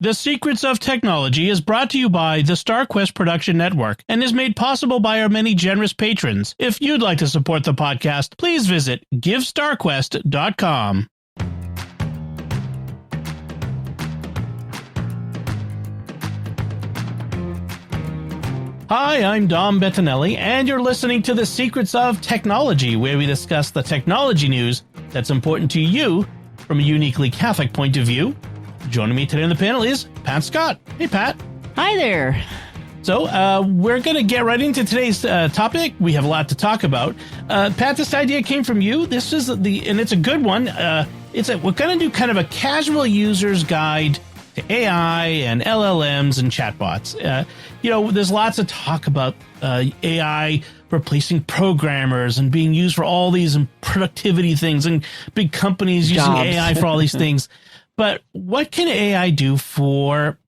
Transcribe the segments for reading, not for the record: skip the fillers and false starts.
The Secrets of Technology is brought to you by the StarQuest Production Network and is made possible by our many generous patrons. If you'd like to support the podcast, please visit givestarquest.com. Hi, I'm Dom Bettinelli, and you're listening to The Secrets of Technology, where we discuss the technology news that's important to you from a uniquely Catholic point of view. Joining me today on the panel is Pat Scott. Hey, Pat. Hi there. So we're going to get right into today's topic. We have a lot to talk about. Pat, this idea came from you. This is and it's a good one. We're going to do kind of a casual user's guide to AI and LLMs and chatbots. There's lots of talk about AI replacing programmers and being used for all these productivity things and big companies using AI for all these things. But what can AI do for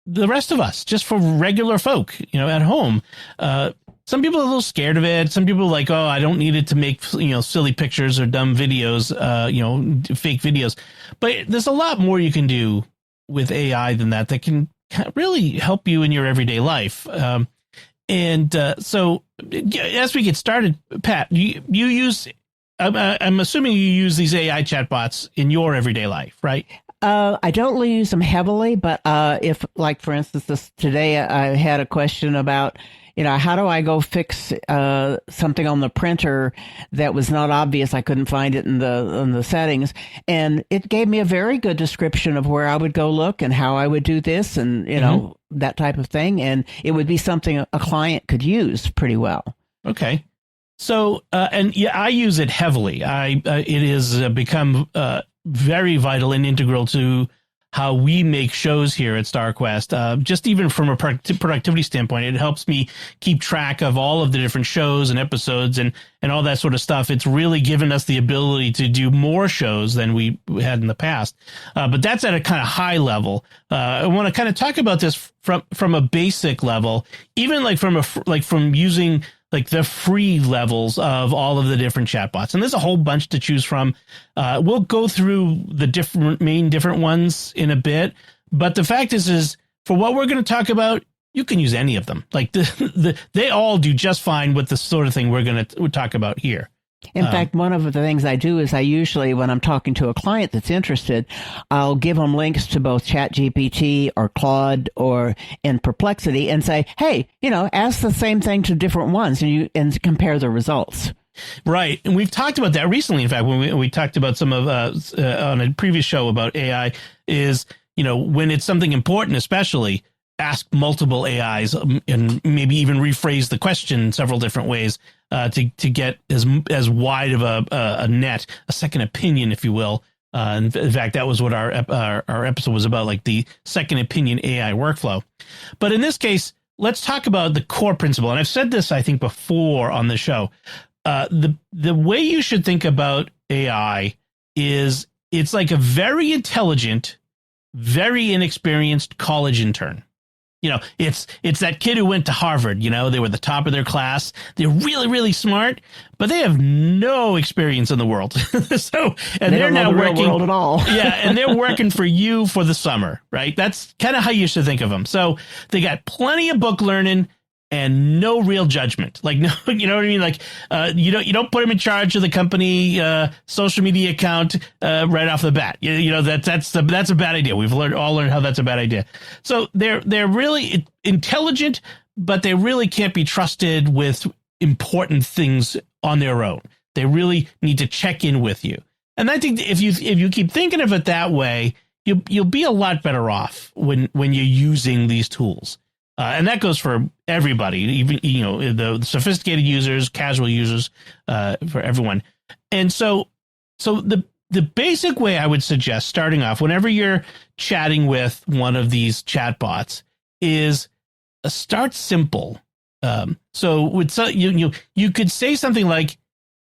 the rest of us, just for regular folk, at home? Some people are a little scared of it. Some people are like, oh, I don't need it to make, silly pictures or dumb videos, fake videos. But there's a lot more you can do with AI than that can really help you in your everyday life. So as we get started, Pat, you use, I'm assuming you use these AI chatbots in your everyday life, right? I don't use them heavily, but if, like, for instance, today I had a question about, how do I go fix something on the printer that was not obvious? I couldn't find it in the settings, and it gave me a very good description of where I would go look and how I would do this, and that type of thing, and it would be something a client could use pretty well. Okay. So, I use it heavily. It has become very vital and integral to how we make shows here at StarQuest. Just even from a productivity standpoint, it helps me keep track of all of the different shows and episodes and all that sort of stuff. It's really given us the ability to do more shows than we had in the past. But that's at a kind of high level. I want to kind of talk about this from a basic level, even from using the free levels of all of the different chatbots. And there's a whole bunch to choose from. We'll go through the different ones in a bit. But the fact is for what we're going to talk about, you can use any of them. They all do just fine with the sort of thing we're going to talk about here. In fact, one of the things I do is I usually, when I'm talking to a client that's interested, I'll give them links to both ChatGPT or Claude and Perplexity and say, hey, ask the same thing to different ones and compare the results. Right. And we've talked about that recently. In fact, when we talked about some of on a previous show about AI is, when it's something important, especially ask multiple AIs and maybe even rephrase the question several different ways to get as wide of a net, a second opinion, if you will. In fact, that was what our episode was about, like the second opinion AI workflow. But in this case, let's talk about the core principle. And I've said this, I think, before on the show. The way you should think about AI is it's like a very intelligent, very inexperienced college intern. It's that kid who went to Harvard. They were the top of their class. They're really, really smart, but they have no experience in the world. They're now working real world at all. Yeah, and they're working for you for the summer, right? That's kind of how you should think of them. So they got plenty of book learning and no real judgment. You know what I mean? You don't put them in charge of the company social media account right off the bat. That's a bad idea. We've all learned how that's a bad idea. So they're really intelligent, but they really can't be trusted with important things on their own. They really need to check in with you. And I think if you keep thinking of it that way, you'll be a lot better off when you're using these tools. And that goes for everybody, even, the sophisticated users, casual users, for everyone. And so the basic way I would suggest starting off whenever you're chatting with one of these chatbots is start simple. You could say something like,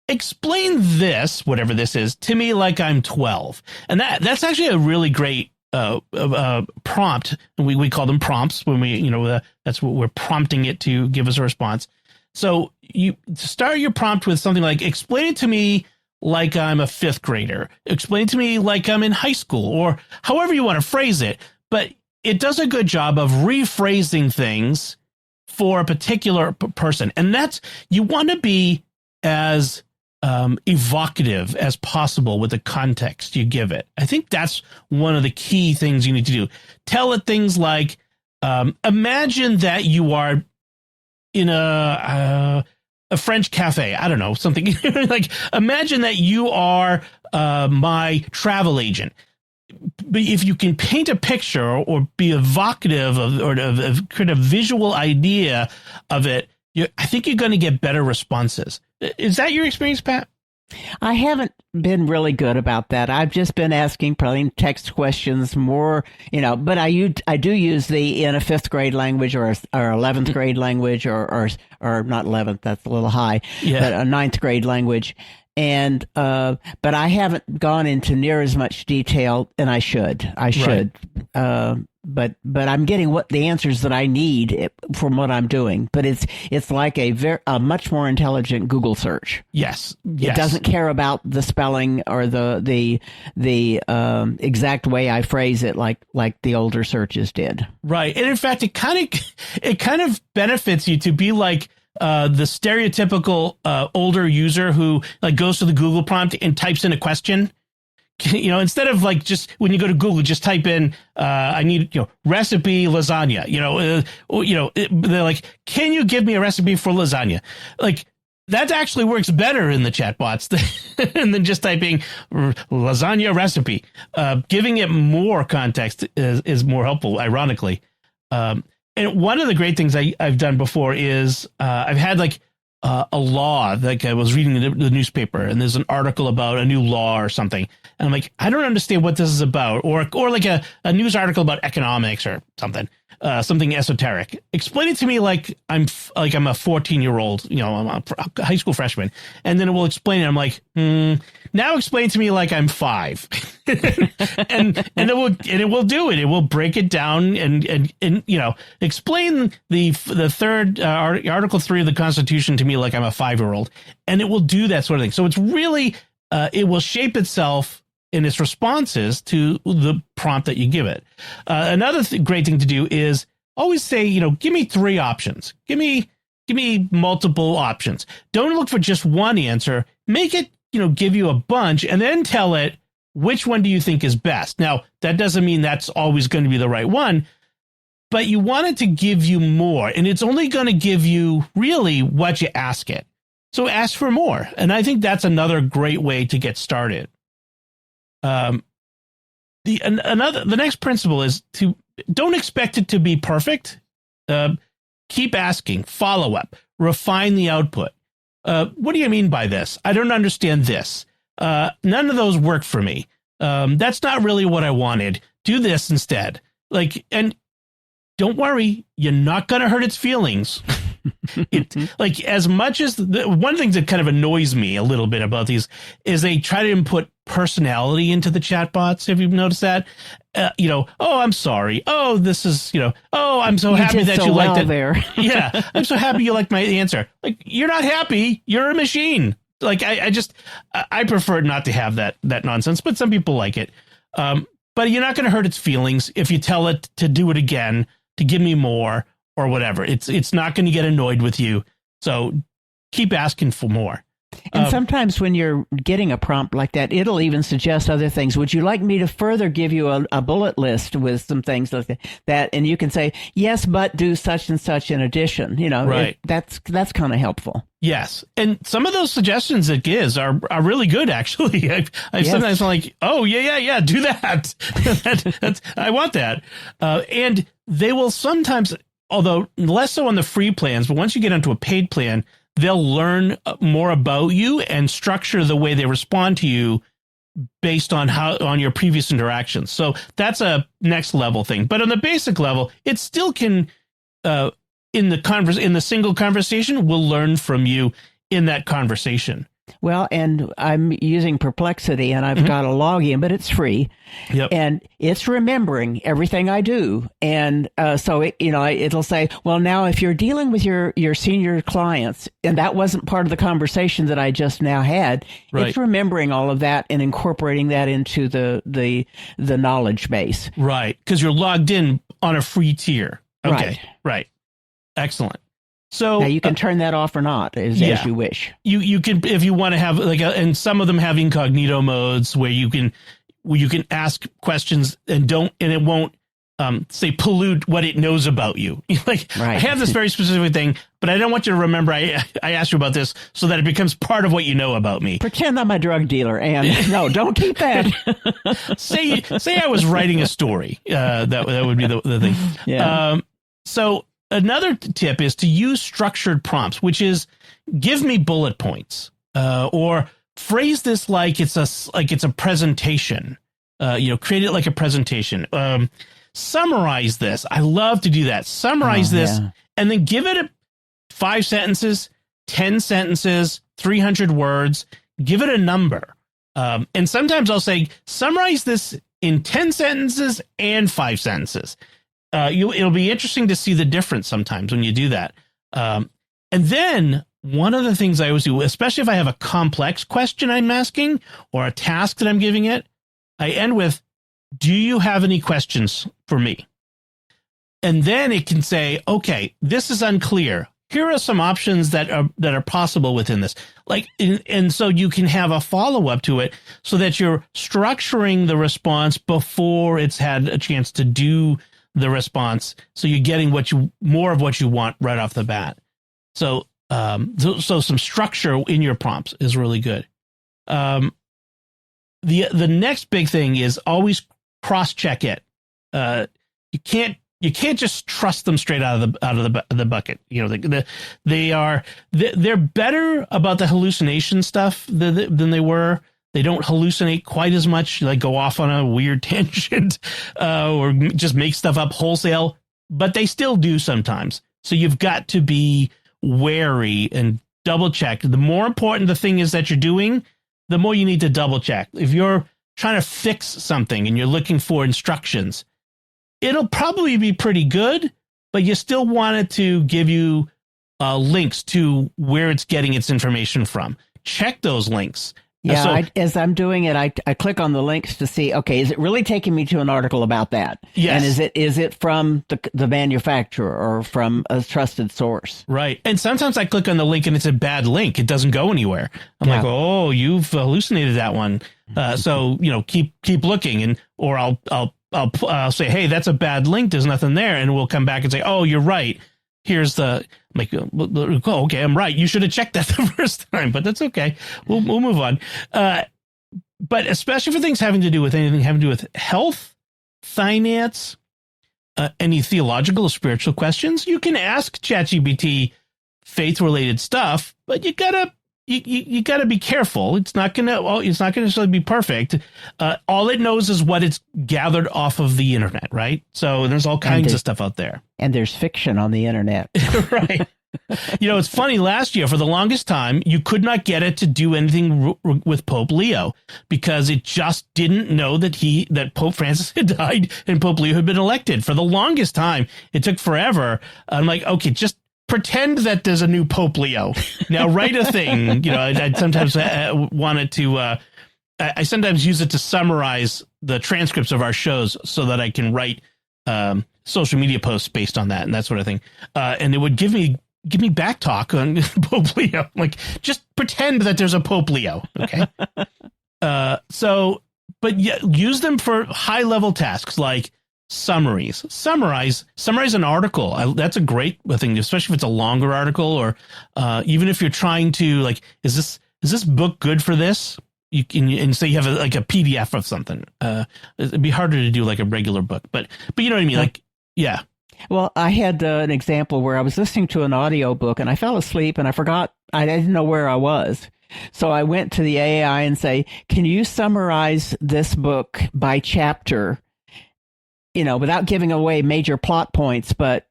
explain this, whatever this is, to me like I'm 12. And that's actually a really great prompt. We call them prompts when that's what we're prompting it to give us a response. So you start your prompt with something like, explain it to me like I'm a fifth grader. Explain to me like I'm in high school, or however you want to phrase it. But it does a good job of rephrasing things for a particular person. And that's, you want to be as evocative as possible with the context you give it. I think that's one of the key things you need to do. Tell it things like, imagine that you are in a French cafe. I don't know, something like, imagine that you are my travel agent. But if you can paint a picture or be evocative of kind of visual idea of it, I think you're going to get better responses. Is that your experience, Pat? I haven't been really good about that. I've just been asking plain text questions more, but I do use the in a 5th grade language or 11th grade language or not 11th, that's a little high, but a 9th grade language. And, but I haven't gone into near as much detail, and I should. Right. But I'm getting the answers that I need from what I'm doing. But it's like a much more intelligent Google search. Yes. It doesn't care about the spelling or the exact way I phrase it like the older searches did. Right. And in fact, it kind of benefits you to be like the stereotypical older user who like goes to the Google prompt and types in a question. Instead of like just when you go to Google, just type in, I need, recipe lasagna, they're like, can you give me a recipe for lasagna? Like that actually works better in the chatbots than just typing lasagna recipe. Giving it more context is more helpful, ironically. And one of the great things I've done before is I've had like a law, like I was reading the newspaper and there's an article about a new law or something. And I'm like, I don't understand what this is about. Or like a news article about economics or something, something esoteric. Explain it to me like I'm a 14-year-old, I'm a high school freshman. And then it will explain it. I'm like, now explain to me like I'm 5. and it will do it. It will break it down and explain the third Article 3 of the Constitution to me like I'm a 5-year-old. And it will do that sort of thing. So it's really it will shape itself in its responses to the prompt that you give it. Another great thing to do is always say, give me 3 options. Give me multiple options. Don't look for just one answer. Make it, give you a bunch and then tell it which one do you think is best. Now, that doesn't mean that's always going to be the right one, but you want it to give you more, and it's only going to give you really what you ask it. So ask for more. And I think that's another great way to get started. The next principle is to don't expect it to be perfect. Keep asking, follow up, refine the output. What do you mean by this? I don't understand this. None of those work for me. That's not really what I wanted. Do this instead. And don't worry, you're not going to hurt its feelings. As much as one of the things that kind of annoys me a little bit about these is they try to input personality into the chatbots. Have you noticed that? Oh, I'm sorry. Oh, this is, oh, I'm so happy that you liked it. There. Yeah. I'm so happy you liked my answer. Like, you're not happy. You're a machine. Like, I prefer not to have that nonsense, but some people like it. But you're not going to hurt its feelings if you tell it to do it again, to give me more or whatever. It's not going to get annoyed with you. So keep asking for more. And sometimes when you're getting a prompt like that, it'll even suggest other things. Would you like me to further give you a bullet list with some things like that? And you can say, yes, but do such and such in addition. Right. That's kind of helpful. Yes. And some of those suggestions it gives are really good, actually. I've sometimes been like, oh, yeah, do that. I want that. And they will sometimes, although less so on the free plans, but once you get onto a paid plan, they'll learn more about you and structure the way they respond to you based on your previous interactions. So that's a next level thing. But on the basic level, it still can, in the single conversation, will learn from you in that conversation. Well, and I'm using Perplexity, and I've got a login, but it's free. Yep. And it's remembering everything I do. And so, it'll say, well, now if you're dealing with your senior clients, and that wasn't part of the conversation that I just now had, Right. it's remembering all of that and incorporating that into the knowledge base. Right. Because you're logged in on a free tier. Okay. Right. Excellent. So now you can turn that off or not as you wish. You can, if you want to have and some of them have incognito modes where you can ask questions and it won't say pollute what it knows about you. Like, I have this very specific thing, but I don't want you to remember I asked you about this so that it becomes part of what you know about me. Pretend I'm a drug dealer, and no, don't keep that. say I was writing a story. That would be the thing. Yeah. So another tip is to use structured prompts, which is give me bullet points, or phrase this like it's a presentation. Create it like a presentation. Summarize this. I love to do that. Summarize this, and then give it 5 sentences, 10 sentences, 300 words. Give it a number. And sometimes I'll say, summarize this in 10 sentences and 5 sentences. It'll be interesting to see the difference sometimes when you do that. And then one of the things I always do, especially if I have a complex question I'm asking or a task that I'm giving it, I end with, do you have any questions for me? And then it can say, okay, this is unclear. Here are some options that are possible within this. And so you can have a follow-up to it so that you're structuring the response before it's had a chance to do the response. So you're getting more of what you want right off the bat. So some structure in your prompts is really good. The next big thing is always cross-check it. You can't just trust them straight out of the bucket. They're better about the hallucination stuff than they were. They don't hallucinate quite as much, like go off on a weird tangent or just make stuff up wholesale, but they still do sometimes. So you've got to be wary and double check. The more important the thing is that you're doing, the more you need to double check. If you're trying to fix something and you're looking for instructions, it'll probably be pretty good, but you still want it to give you links to where it's getting its information from. Check those links. Yeah, So, as I'm doing it, I click on the links to see, okay, is it really taking me to an article about that? Yes. And is it from the manufacturer or from a trusted source? right. And sometimes I click on the link and it's a bad link. It doesn't go anywhere. I'm like, oh, you've hallucinated that one. So, keep looking, or I'll say, hey, that's a bad link. There's nothing there. And we'll come back and say, oh, you're right. Here's the, like, oh, okay, I'm right. You should have checked that the first time, but that's okay. We'll move on. But especially for things having to do with health, finance, any theological or spiritual questions, you can ask ChatGPT faith-related stuff, but you gotta be careful. It's not gonna necessarily be perfect. All it knows is what it's gathered off of the internet, right? So there's all kinds of stuff out there. And there's fiction on the internet. Right. It's funny. Last year, for the longest time, you could not get it to do anything with Pope Leo because it just didn't know that Pope Francis had died and Pope Leo had been elected. For the longest time, it took forever. I'm like, okay, just pretend that there's a new Pope Leo. Now write a thing. I'd sometimes want it to. I sometimes use it to summarize the transcripts of our shows so that I can write social media posts based on that and that sort of thing. And it would give me back talk on Pope Leo. Like, just pretend that there's a Pope Leo. Okay. But yeah, use them for high level tasks like summaries. Summarize an article. That's a great thing, especially if it's a longer article, or even if you're trying to, like, is this book good for this? You can say you have a PDF of something. It'd be harder to do like a regular book, but you know what I mean? Like, yeah. Well, I had an example where I was listening to an audio book and I fell asleep and I forgot, I didn't know where I was. So I went to the AI and say, can you summarize this book by chapter, without giving away major plot points, but,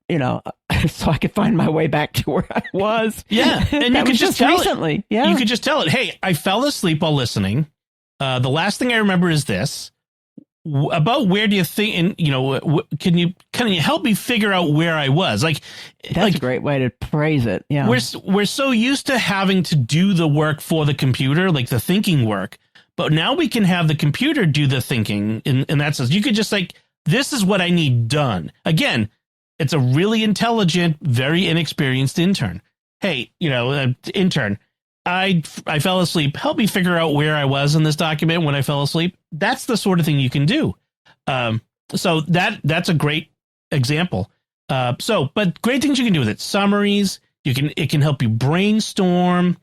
so I could find my way back to where I was. Yeah, and you could just tell recently. it. Yeah, you could just tell it. Hey, I fell asleep while listening. The last thing I remember is this. About where do you think? And can you help me figure out where I was? That's a great way to phrase it. Yeah, we're so used to having to do the work for the computer, like the thinking work. But now we can have the computer do the thinking in that sense. You could just this is what I need done. Again, it's a really intelligent, very inexperienced intern. Hey, intern, I fell asleep. Help me figure out where I was in this document when I fell asleep. That's the sort of thing you can do. So that's a great example. But great things you can do with it. Summaries. It can help you brainstorm.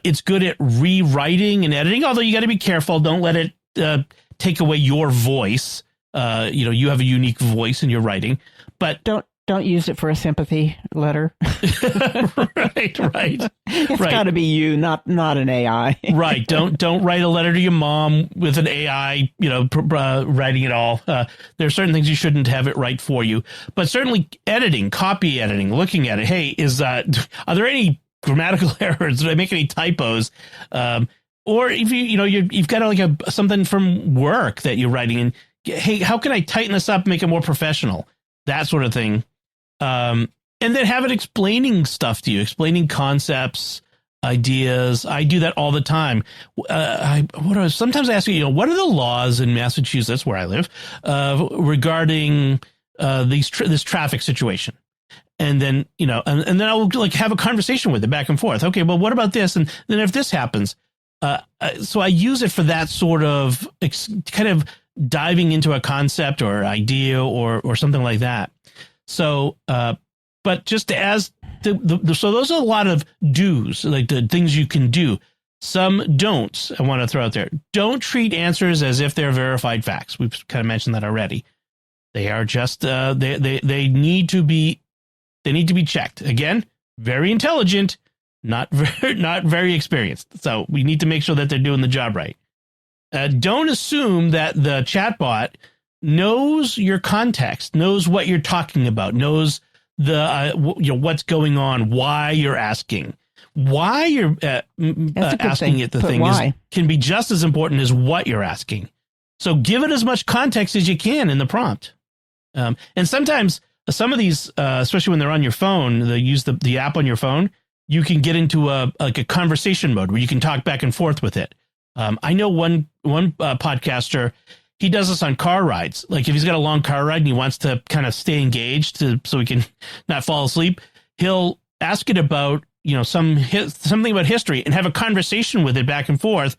It's good at rewriting and editing, although you got to be careful. Don't let it take away your voice. You have a unique voice in your writing, but don't use it for a sympathy letter. right. It's got to be you, not an AI. Right. Don't write a letter to your mom with an AI, writing it all. There are certain things you shouldn't have it write for you, but certainly editing, copy editing, looking at it. Hey, are there any grammatical errors? Did I make any typos? Or if you've got something from work that you're writing, and hey, how can I tighten this up, make it more professional? That sort of thing. And then have it explaining stuff to you, explaining concepts, ideas. I do that all the time. Sometimes I ask you, what are the laws in Massachusetts, where I live, regarding this traffic situation? And then, and then I'll have a conversation with it back and forth. Okay, well, what about this? And then if this happens, so I use it for that sort of kind of diving into a concept or idea or something like that. So, but just as so those are a lot of do's, like the things you can do. Some don'ts I want to throw out there. Don't treat answers as if they're verified facts. We've kind of mentioned that already. They are just they need to be checked. Again, very intelligent, not very experienced. So we need to make sure that they're doing the job right. Don't assume that the chatbot knows your context, knows what you're talking about, knows what's going on, why you're asking. Why you're asking it the thing can be just as important as what you're asking. So give it as much context as you can in the prompt. And sometimes some of these, especially when they're on your phone, they use the app on your phone. You can get into a conversation mode where you can talk back and forth with it. I know one podcaster, he does this on car rides. Like if he's got a long car ride and he wants to kind of stay engaged so he can not fall asleep, he'll ask it about, something about history and have a conversation with it back and forth.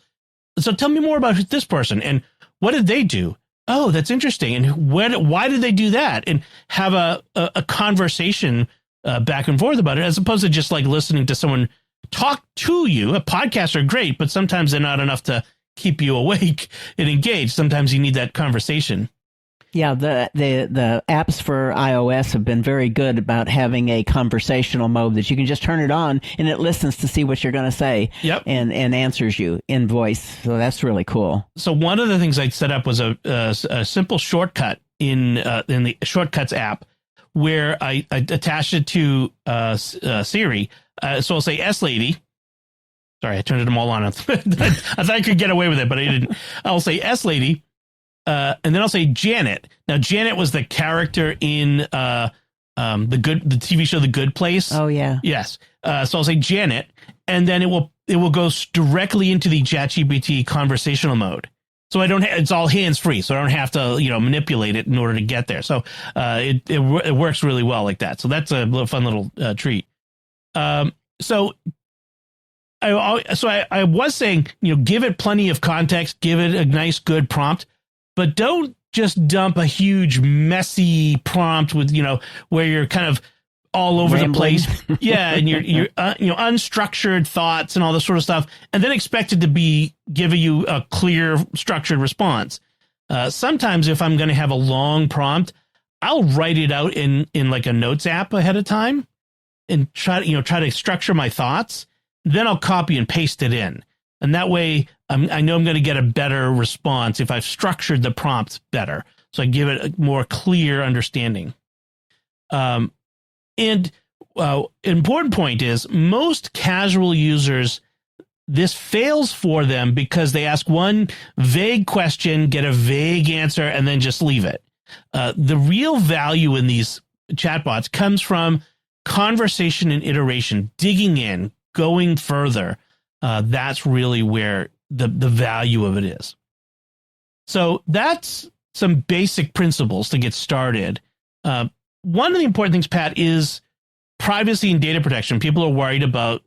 So tell me more about this person and what did they do? Oh, that's interesting. And why did they do that? And have a conversation back and forth about it, as opposed to just like listening to someone talk to you. A podcasts are great, but sometimes they're not enough to keep you awake and engaged. Sometimes you need that conversation. Yeah, the apps for iOS have been very good about having a conversational mode that you can just turn it on and it listens to see what you're going to say. Yep. and answers you in voice. So that's really cool. So one of the things I set up was a simple shortcut in the Shortcuts app where I attached it to Siri. So I'll say S lady. Sorry, I turned them all on. I thought I could get away with it, but I didn't. I'll say S lady. And then I'll say Janet. Now, Janet was the character in the TV show The Good Place. Oh yeah. Yes. So I'll say Janet, and then it will go directly into the ChatGPT conversational mode. So it's all hands free. So I don't have to manipulate it in order to get there. So it works really well like that. So that's a fun little treat. So I was saying give it plenty of context, give it a nice good prompt. But don't just dump a huge, messy prompt with, where you're kind of all over Rambling. the place. Yeah. And you're unstructured thoughts and all this sort of stuff. And then expect it to give you a clear, structured response. Sometimes if I'm going to have a long prompt, I'll write it out in like a notes app ahead of time and try to structure my thoughts. Then I'll copy and paste it in. And that way, I know I'm going to get a better response if I've structured the prompt better. So I give it a more clear understanding. And And important point is most casual users, this fails for them because they ask one vague question, get a vague answer, and then just leave it. The real value in these chatbots comes from conversation and iteration, digging in, going further. That's really where the value of it is. So that's some basic principles to get started. One of the important things, Pat, is privacy and data protection. People are worried about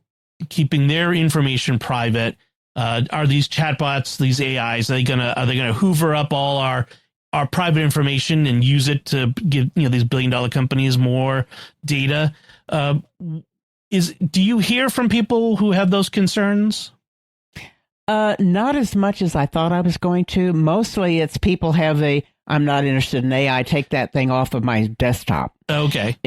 keeping their information private. Are these chatbots, these AIs, are they gonna hoover up all our private information and use it to give these billion-dollar companies more data? Do you hear from people who have those concerns? Not as much as I thought I was going to. Mostly it's people have I'm not interested in AI, take that thing off of my desktop. Okay.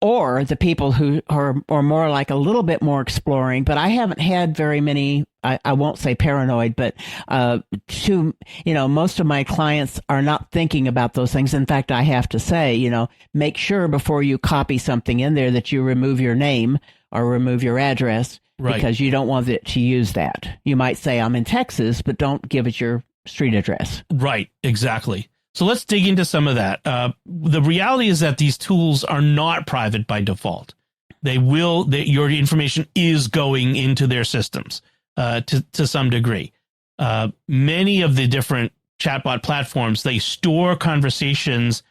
Or the people who are more like a little bit more exploring, but I haven't had very many, I won't say paranoid, but most of my clients are not thinking about those things. In fact, I have to say, make sure before you copy something in there that you remove your name or remove your address, right? Because you don't want it to use that. You might say, I'm in Texas, but don't give it your street address. Right, exactly. So let's dig into some of that. The reality is that these tools are not private by default. Your information is going into their systems to some degree. Many of the different chatbot platforms, they store conversations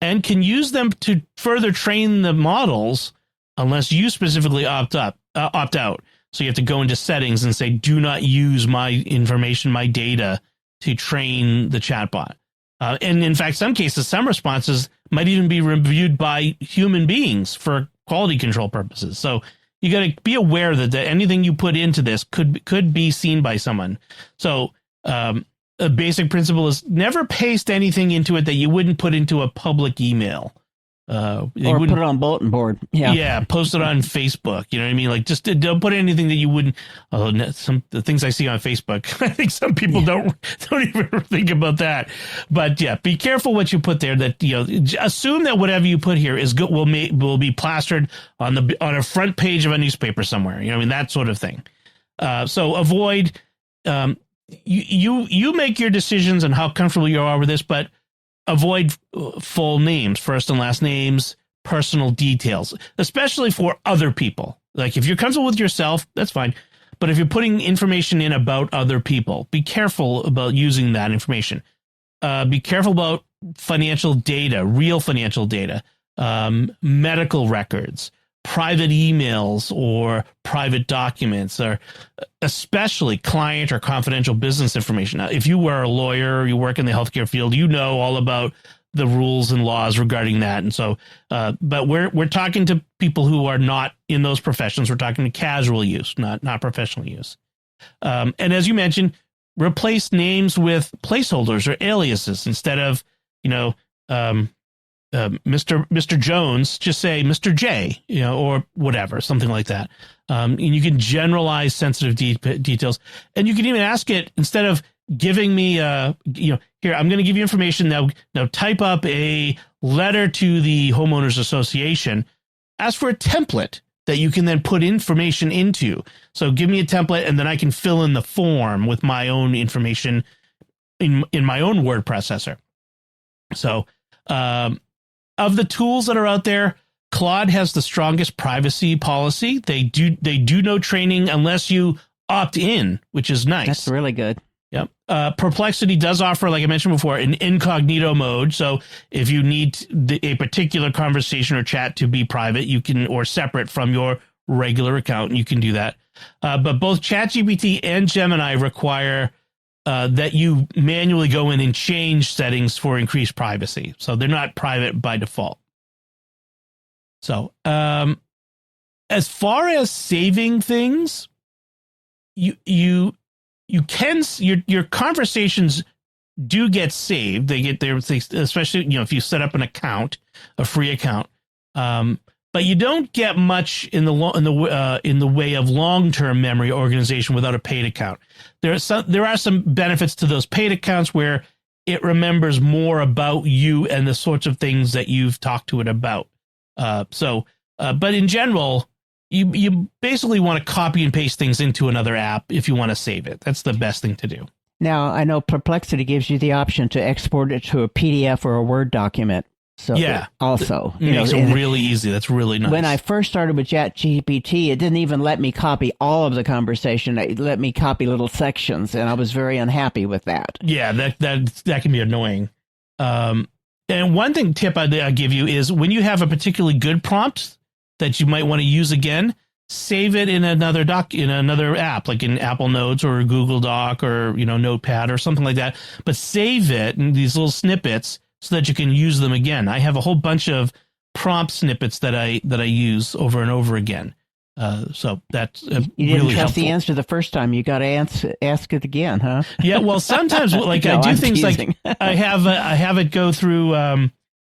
and can use them to further train the models unless you specifically opt out. So you have to go into settings and say, do not use my information, my data to train the chatbot. And in fact, some cases, some responses might even be reviewed by human beings for quality control purposes. So you got to be aware that anything you put into this could be seen by someone. So a basic principle is never paste anything into it that you wouldn't put into a public email. Or put it on bulletin board. Yeah, post it on Facebook. You know what I mean? Like, just don't put anything that you wouldn't. The things I see on Facebook, I think some people don't even think about that. But yeah, be careful what you put there. That assume that whatever you put here is good will be plastered on a front page of a newspaper somewhere. That sort of thing. So avoid. You make your decisions on how comfortable you are with this, but avoid full names, first and last names, personal details, especially for other people. Like if you're comfortable with yourself, that's fine. But if you're putting information in about other people, be careful about using that information. Be careful about financial data, real financial data, medical records, private emails or private documents, or especially client or confidential business information. Now, if you were a lawyer or you work in the healthcare field, you know all about the rules and laws regarding that. And so, but we're talking to people who are not in those professions. We're talking to casual use, not professional use. And as you mentioned, replace names with placeholders or aliases instead of, Mr. Jones, just say Mr. J, or whatever, something like that. And you can generalize sensitive details, and you can even ask it, instead of giving me here, I'm going to give you information now type up a letter to the homeowners association. Ask for a template that you can then put information into. So give me a template, and then I can fill in the form with my own information in my own word processor. So, of the tools that are out there, Claude has the strongest privacy policy. They do no training unless you opt in, which is nice. That's really good. Yep. Perplexity does offer, like I mentioned before, an incognito mode. So if you need a particular conversation or chat to be private, you can, or separate from your regular account, you can do that. But both ChatGPT and Gemini require that you manually go in and change settings for increased privacy. So they're not private by default. So as far as saving things, you can, your conversations do get saved. They get there, especially, if you set up an account, a free account. But you don't get much in the way of long-term memory organization without a paid account. There are some benefits to those paid accounts where it remembers more about you and the sorts of things that you've talked to it about. So But in general, you basically want to copy and paste things into another app if you want to save it. That's the best thing to do. Now, I know Perplexity gives you the option to export it to a PDF or a Word document. So yeah, also, it makes it really easy. That's really nice. When I first started with ChatGPT, it didn't even let me copy all of the conversation. It let me copy little sections, and I was very unhappy with that. Yeah, that can be annoying. And one tip I'd give you is when you have a particularly good prompt that you might want to use again, save it in another app, like in Apple Notes or Google Doc or Notepad or something like that. But save it in these little snippets so that you can use them again. I have a whole bunch of prompt snippets that I use over and over again. So that's you didn't really trust helpful. the answer the first time. You got to ask it again, huh? Yeah. Well, sometimes like No, I do I'm things teasing. like I have it go through. I'll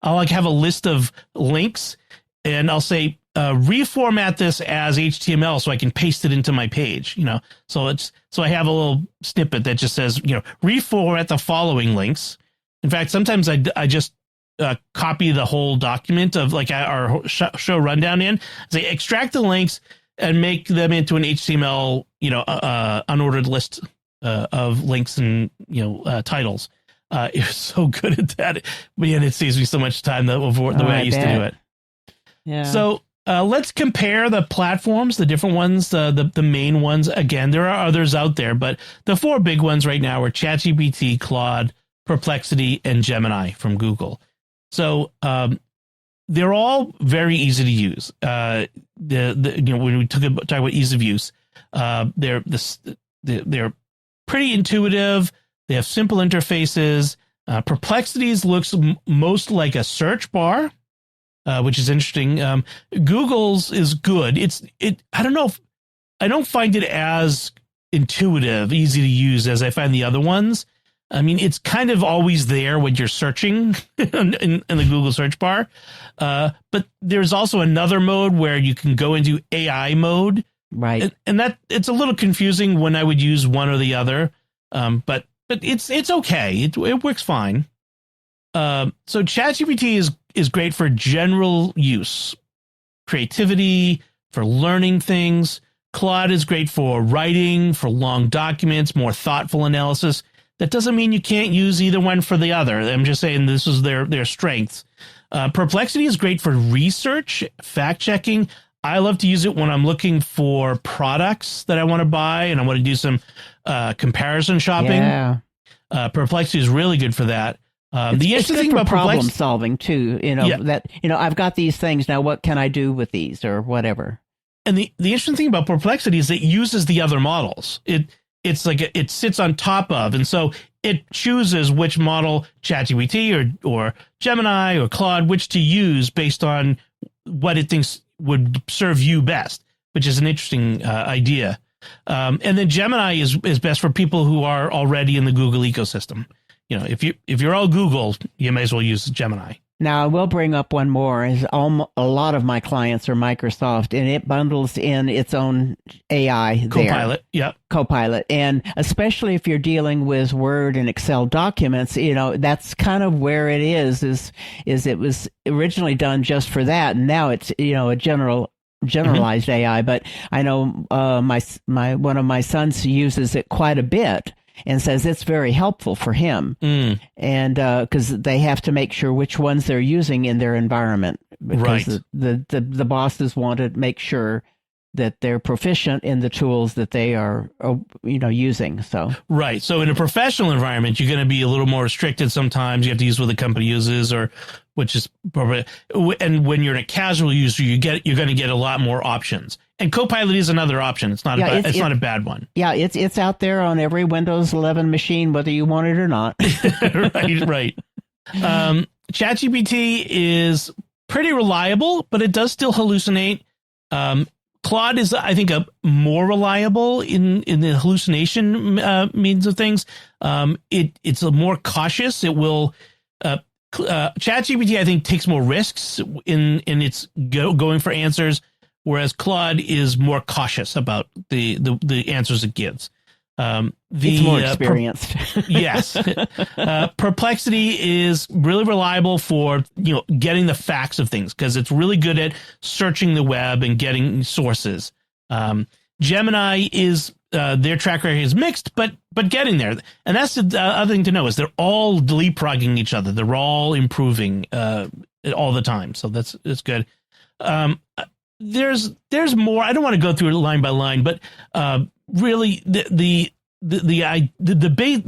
like have a list of links, and I'll say reformat this as HTML so I can paste it into my page. So I have a little snippet that just says reformat the following links. In fact, sometimes I just copy the whole document of like our show rundown in, say extract the links and make them into an HTML, unordered list of links and titles. It's so good at that. Man, it saves me so much time the way I used to do it. Yeah. So let's compare the platforms, the different ones, the main ones. Again, there are others out there, but the four big ones right now are ChatGPT, Claude, Perplexity, and Gemini from Google. So they're all very easy to use. When we talk about ease of use, they're pretty intuitive. They have simple interfaces. Perplexity's looks most like a search bar, which is interesting. Google's is good. I don't know if I don't find it as intuitive, easy to use as I find the other ones. I mean, it's kind of always there when you're searching in the Google search bar. But there's also another mode where you can go into AI mode. Right. And that it's a little confusing when I would use one or the other. But it's okay. It works fine. So ChatGPT is great for general use, creativity, for learning things. Claude is great for writing, for long documents, more thoughtful analysis. That doesn't mean you can't use either one for the other. I'm just saying this is their strengths. Perplexity is great for research, fact checking. I love to use it when I'm looking for products that I want to buy and I want to do some comparison shopping. Yeah. Perplexity is really good for that. The interesting thing about problem solving too, I've got these things now. What can I do with these or whatever? And the interesting thing about Perplexity is it uses the other models. It's like it sits on top of, and so it chooses which model, ChatGPT or Gemini or Claude, which to use based on what it thinks would serve you best, which is an interesting idea. And then Gemini is best for people who are already in the Google ecosystem. If you're all Google, you may as well use Gemini. Now, I will bring up one more. A lot of my clients are Microsoft, and it bundles in its own AI there. Copilot, yep. Copilot. And especially if you're dealing with Word and Excel documents, that's kind of where it is it was originally done just for that. And now it's, a generalized AI. But I know one of my sons uses it quite a bit and says it's very helpful for him. And because they have to make sure which ones they're using in their environment, because right. the bosses want to make sure that they're proficient in the tools that they are using. So right. So in a professional environment, you're going to be a little more restricted. Sometimes you have to use what the company uses, which is probably, and when you're in a casual user, you're going to get a lot more options. And Copilot is another option. It's not it's not a bad one. Yeah, it's out there on every Windows 11 machine, whether you want it or not. Right. ChatGPT is pretty reliable, but it does still hallucinate. Claude is, I think, more reliable in the hallucination means of things. It's a more cautious. It will. ChatGPT, I think, takes more risks in its going for answers, whereas Claude is more cautious about the answers it gives. It's more experienced. Yes. Perplexity is really reliable for, getting the facts of things because it's really good at searching the web and getting sources. Gemini is their track record is mixed, but getting there. And that's the other thing to know is they're all leapfrogging each other. They're all improving all the time. So that's good. There's more. I don't want to go through it line by line, but really the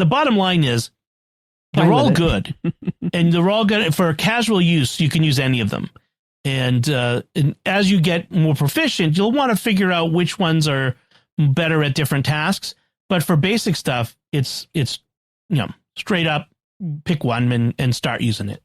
bottom line is they're all good, and they're all good for casual use. You can use any of them, and as you get more proficient, you'll want to figure out which ones are better at different tasks. But for basic stuff, it's straight up pick one and start using it.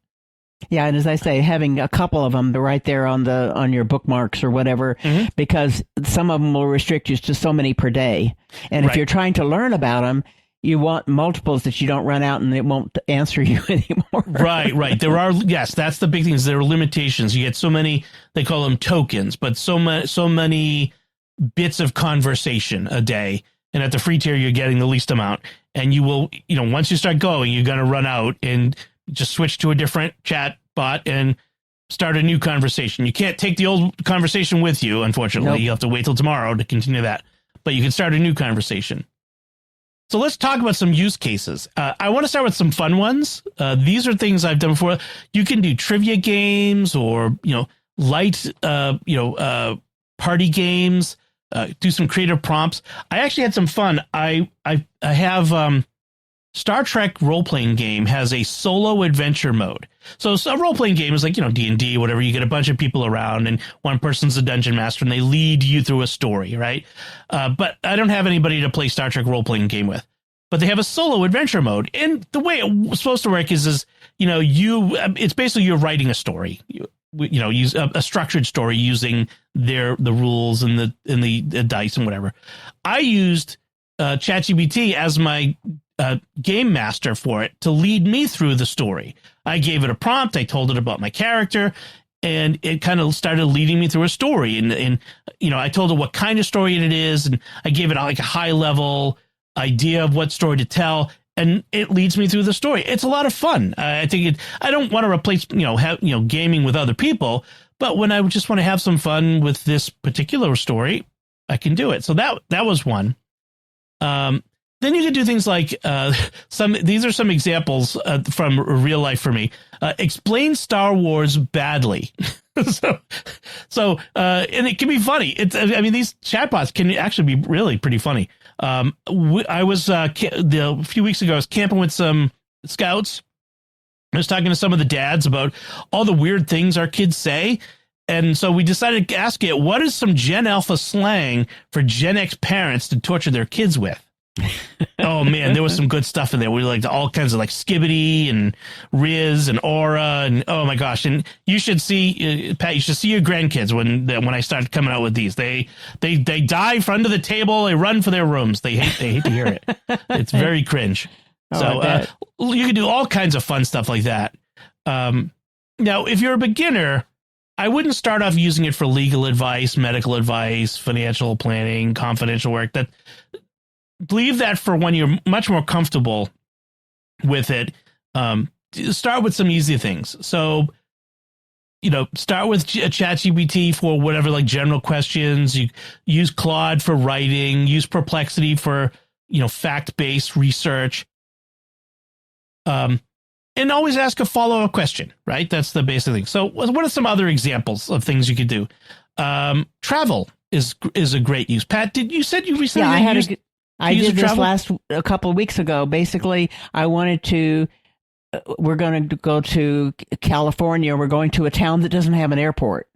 Yeah, and as I say, having a couple of them right there on your bookmarks or whatever, because some of them will restrict you to so many per day. And if you're trying to learn about them, you want multiples that you don't run out and it won't answer you anymore. Right. There are, yes, that's the big thing is there are limitations. You get so many, they call them tokens, but so many bits of conversation a day. And at the free tier, you're getting the least amount. And you will, once you start going, you're going to run out and just switch to a different chat bot and start a new conversation. You can't take the old conversation with you, unfortunately. Nope. You have to wait till tomorrow to continue that. But you can start a new conversation. So let's talk about some use cases. I want to start with some fun ones. These are things I've done before. You can do trivia games or, light, party games, do some creative prompts. I actually had some fun. I have Star Trek role-playing game has a solo adventure mode. So a role-playing game is like, D&D, whatever. You get a bunch of people around and one person's a dungeon master and they lead you through a story, right? But I don't have anybody to play Star Trek role-playing game with. But they have a solo adventure mode. And the way it's supposed to work is it's basically you're writing a story. Use a structured story using the rules and the dice and whatever. I used ChatGPT as my game master for it to lead me through the story. I gave it a prompt. I told it about my character, and it kind of started leading me through a story. And I told it what kind of story it is, and I gave it like a high level idea of what story to tell, and it leads me through the story. It's a lot of fun. I think I don't want to replace gaming with other people, but when I just want to have some fun with this particular story, I can do it. So that was one. Then you can do things like these are some examples from real life for me. Explain Star Wars badly. so and it can be funny. These chatbots can actually be really pretty funny. I was a few weeks ago, I was camping with some scouts. I was talking to some of the dads about all the weird things our kids say. And so we decided to ask it, what is some Gen Alpha slang for Gen X parents to torture their kids with? Oh man, there was some good stuff in there. We liked all kinds of like skibbity and Riz and aura and oh my gosh. And you should see Pat, you should see your grandkids when I start coming out with these. They dive under the table, they run for their rooms. They hate to hear it. It's very cringe. So you can do all kinds of fun stuff like that. Now, if you're a beginner, I wouldn't start off using it for legal advice, medical advice, financial planning, confidential work. Leave that for when you're much more comfortable with it. Start with some easy things. So, start with ChatGPT for whatever, like general questions. You use Claude for writing, use Perplexity for, fact-based research. And always ask a follow-up question, right? That's the basic thing. So what are some other examples of things you could do? Travel is a great use. Pat, you said you recently I did this a couple of weeks ago. Basically, I wanted to, we're going to go to California. We're going to a town that doesn't have an airport.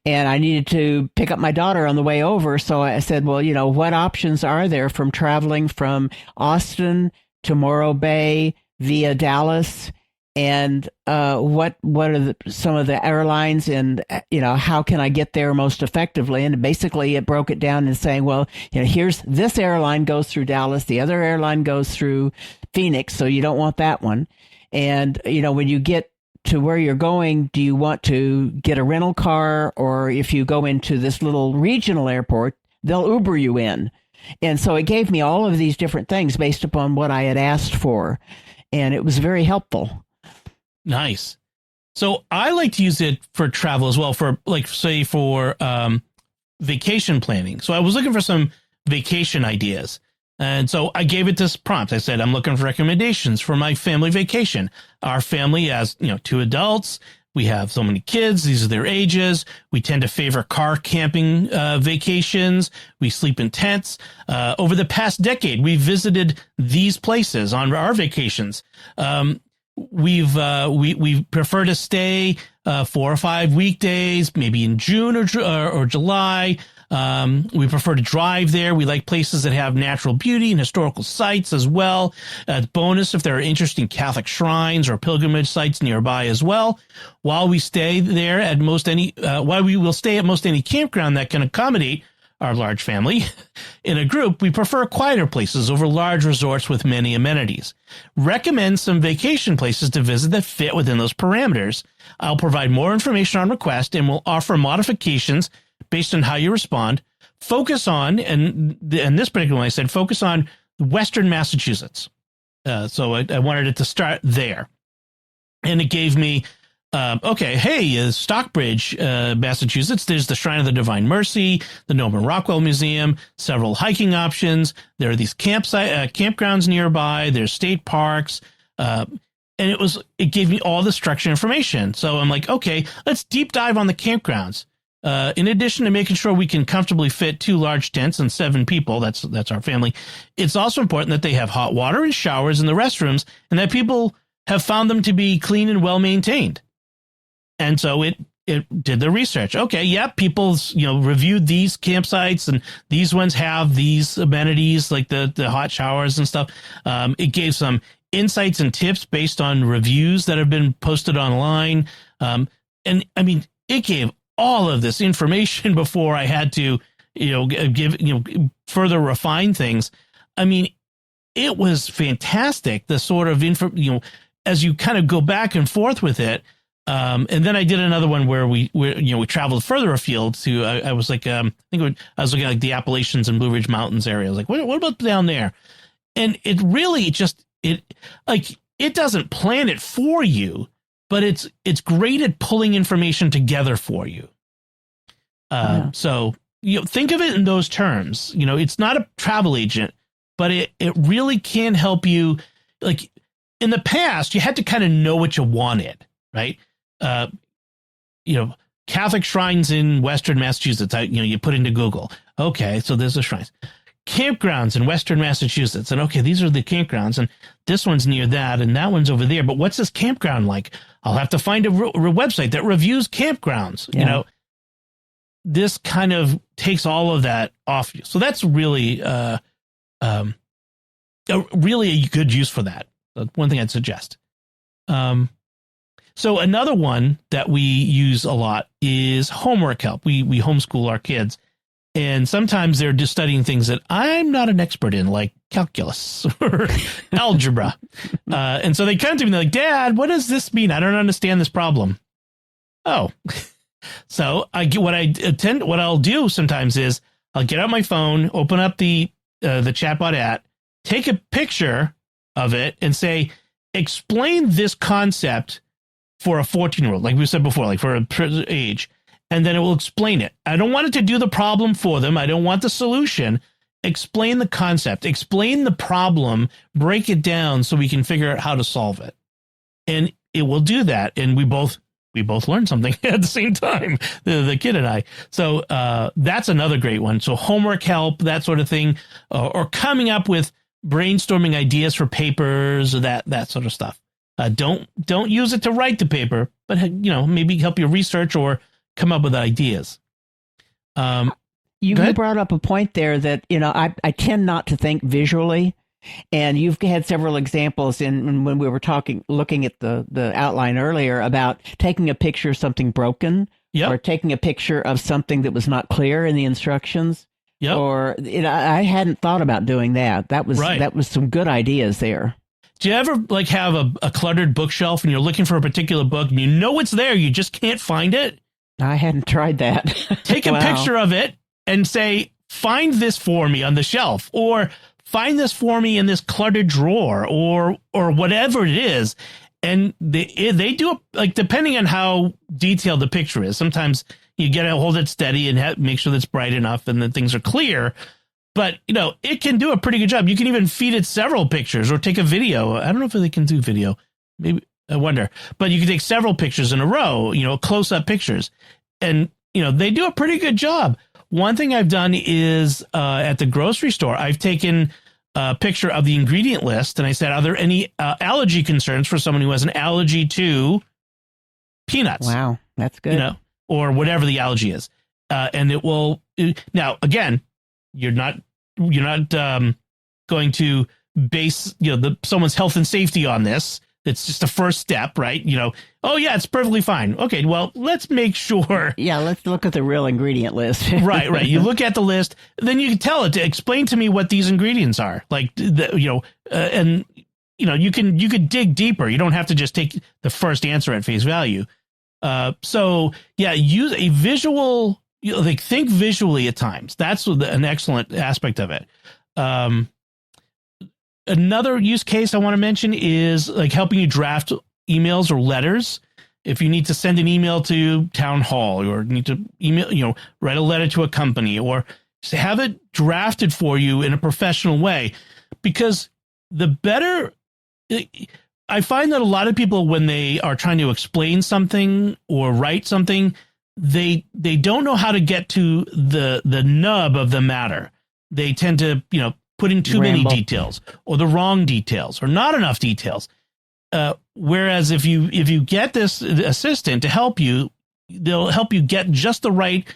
And I needed to pick up my daughter on the way over. So I said, well, what options are there from traveling from Austin to Morro Bay via Dallas? And what are some of the airlines, and how can I get there most effectively? And basically, it broke it down and saying, well, here's this airline goes through Dallas, the other airline goes through Phoenix, so you don't want that one. And when you get to where you're going, do you want to get a rental car, or if you go into this little regional airport, they'll Uber you in. And so it gave me all of these different things based upon what I had asked for. And it was very helpful. Nice. So I like to use it for travel as well, for like, say, for vacation planning. So I was looking for some vacation ideas. And so I gave it this prompt. I said, I'm looking for recommendations for my family vacation. Our family has, 2 adults. We have so many kids. These are their ages. We tend to favor car camping wecations. We sleep in tents. Over the past decade, we've visited these places on our vacations. We prefer to stay 4 or 5 weekdays, maybe in June or July. We prefer to drive there. We like places that have natural beauty and historical sites as well. Bonus if there are interesting Catholic shrines or pilgrimage sites nearby as well. While we stay there at while we will stay at most any campground that can accommodate our large family in a group, we prefer quieter places over large resorts with many amenities. Recommend some vacation places to visit that fit within those parameters. I'll provide more information on request and will offer modifications based on how you respond. Focus on, and this particular one I said, focus on Western Massachusetts. So I wanted it to start there. And it gave me, Stockbridge, Massachusetts, there's the Shrine of the Divine Mercy, the Norman Rockwell Museum, several hiking options. There are these campgrounds nearby. There's state parks. And it gave me all the structure information. So I'm like, okay, let's deep dive on the campgrounds. In addition to making sure we can comfortably fit 2 large tents and 7 people, that's our family, it's also important that they have hot water and showers in the restrooms and that people have found them to be clean and well maintained. And so it did the research. Okay, yeah, people reviewed these campsites and these ones have these amenities like the hot showers and stuff. It gave some insights and tips based on reviews that have been posted online. And I mean, it gave all of this information before I had to, give, further refine things. I mean, it was fantastic. The sort of as you kind of go back and forth with it. And then I did another one where we traveled further afield to, I was like, I was looking at like the Appalachians and Blue Ridge Mountains area. I was like, what about down there? And it really it doesn't plan it for you, but it's great at pulling information together for you. So, think of it in those terms. It's not a travel agent, but it really can help you. Like in the past, you had to kind of know what you wanted, right? Catholic shrines in Western Massachusetts, you put into Google. Okay, so there's the shrines. Campgrounds in Western Massachusetts. And okay, these are the campgrounds. And this one's near that and that one's over there. But what's this campground like? I'll have to find a website that reviews campgrounds. Yeah. This kind of takes all of that off you. So that's really, really a good use for that. One thing I'd suggest. So another one that we use a lot is homework help. We homeschool our kids, and sometimes they're just studying things that I'm not an expert in, like calculus or algebra. And so they come to me like, Dad, what does this mean? I don't understand this problem. Oh, so what I'll do sometimes is I'll get out my phone, open up the chatbot app, take a picture of it and say, explain this concept for a 14-year-old, like we said before, like for a age, and then it will explain it. I don't want it to do the problem for them. I don't want the solution. Explain the concept, explain the problem, break it down so we can figure out how to solve it. And it will do that. And we both learn something at the same time, the kid and I. So that's another great one. So homework help, that sort of thing, or coming up with brainstorming ideas for papers or that sort of stuff. Don't use it to write the paper, but maybe help you research or come up with ideas. You brought up a point there that I tend not to think visually, and you've had several examples when we were looking at the outline earlier about taking a picture of something broken, or taking a picture of something that was not clear in the instructions. Yep. Or I hadn't thought about doing that. That was some good ideas there. Do you ever have a cluttered bookshelf and you're looking for a particular book and it's there, you just can't find it? I hadn't tried that. Take a picture of it and say, find this for me on the shelf, or find this for me in this cluttered drawer, or whatever it is. And they do, like, depending on how detailed the picture is, sometimes you got to hold it steady and make sure that's bright enough and that things are clear. But, it can do a pretty good job. You can even feed it several pictures or take a video. I don't know if they can do video. Maybe, I wonder. But you can take several pictures in a row, close-up pictures. And, they do a pretty good job. One thing I've done is at the grocery store, I've taken a picture of the ingredient list, and I said, are there any allergy concerns for someone who has an allergy to peanuts? Wow, that's good. Or whatever the allergy is. And it will, now, again, you're not going to base, someone's health and safety on this. It's just the first step, right? Oh yeah, it's perfectly fine. Okay, well, let's make sure. Yeah, let's look at the real ingredient list. right. You look at the list, then you can tell it to explain to me what these ingredients are. Like, and you can dig deeper. You don't have to just take the first answer at face value. So yeah, use a visual. Think visually at times. That's an excellent aspect of it. Another use case I want to mention is like helping you draft emails or letters. If you need to send an email to town hall, or need to write a letter to a company, or just have it drafted for you in a professional way, because the better. I find that a lot of people, when they are trying to explain something or write something, they don't know how to get to the nub of the matter. They tend to, put in too many details, or the wrong details, or not enough details. Whereas if you get this assistant to help you, they'll help you get just the right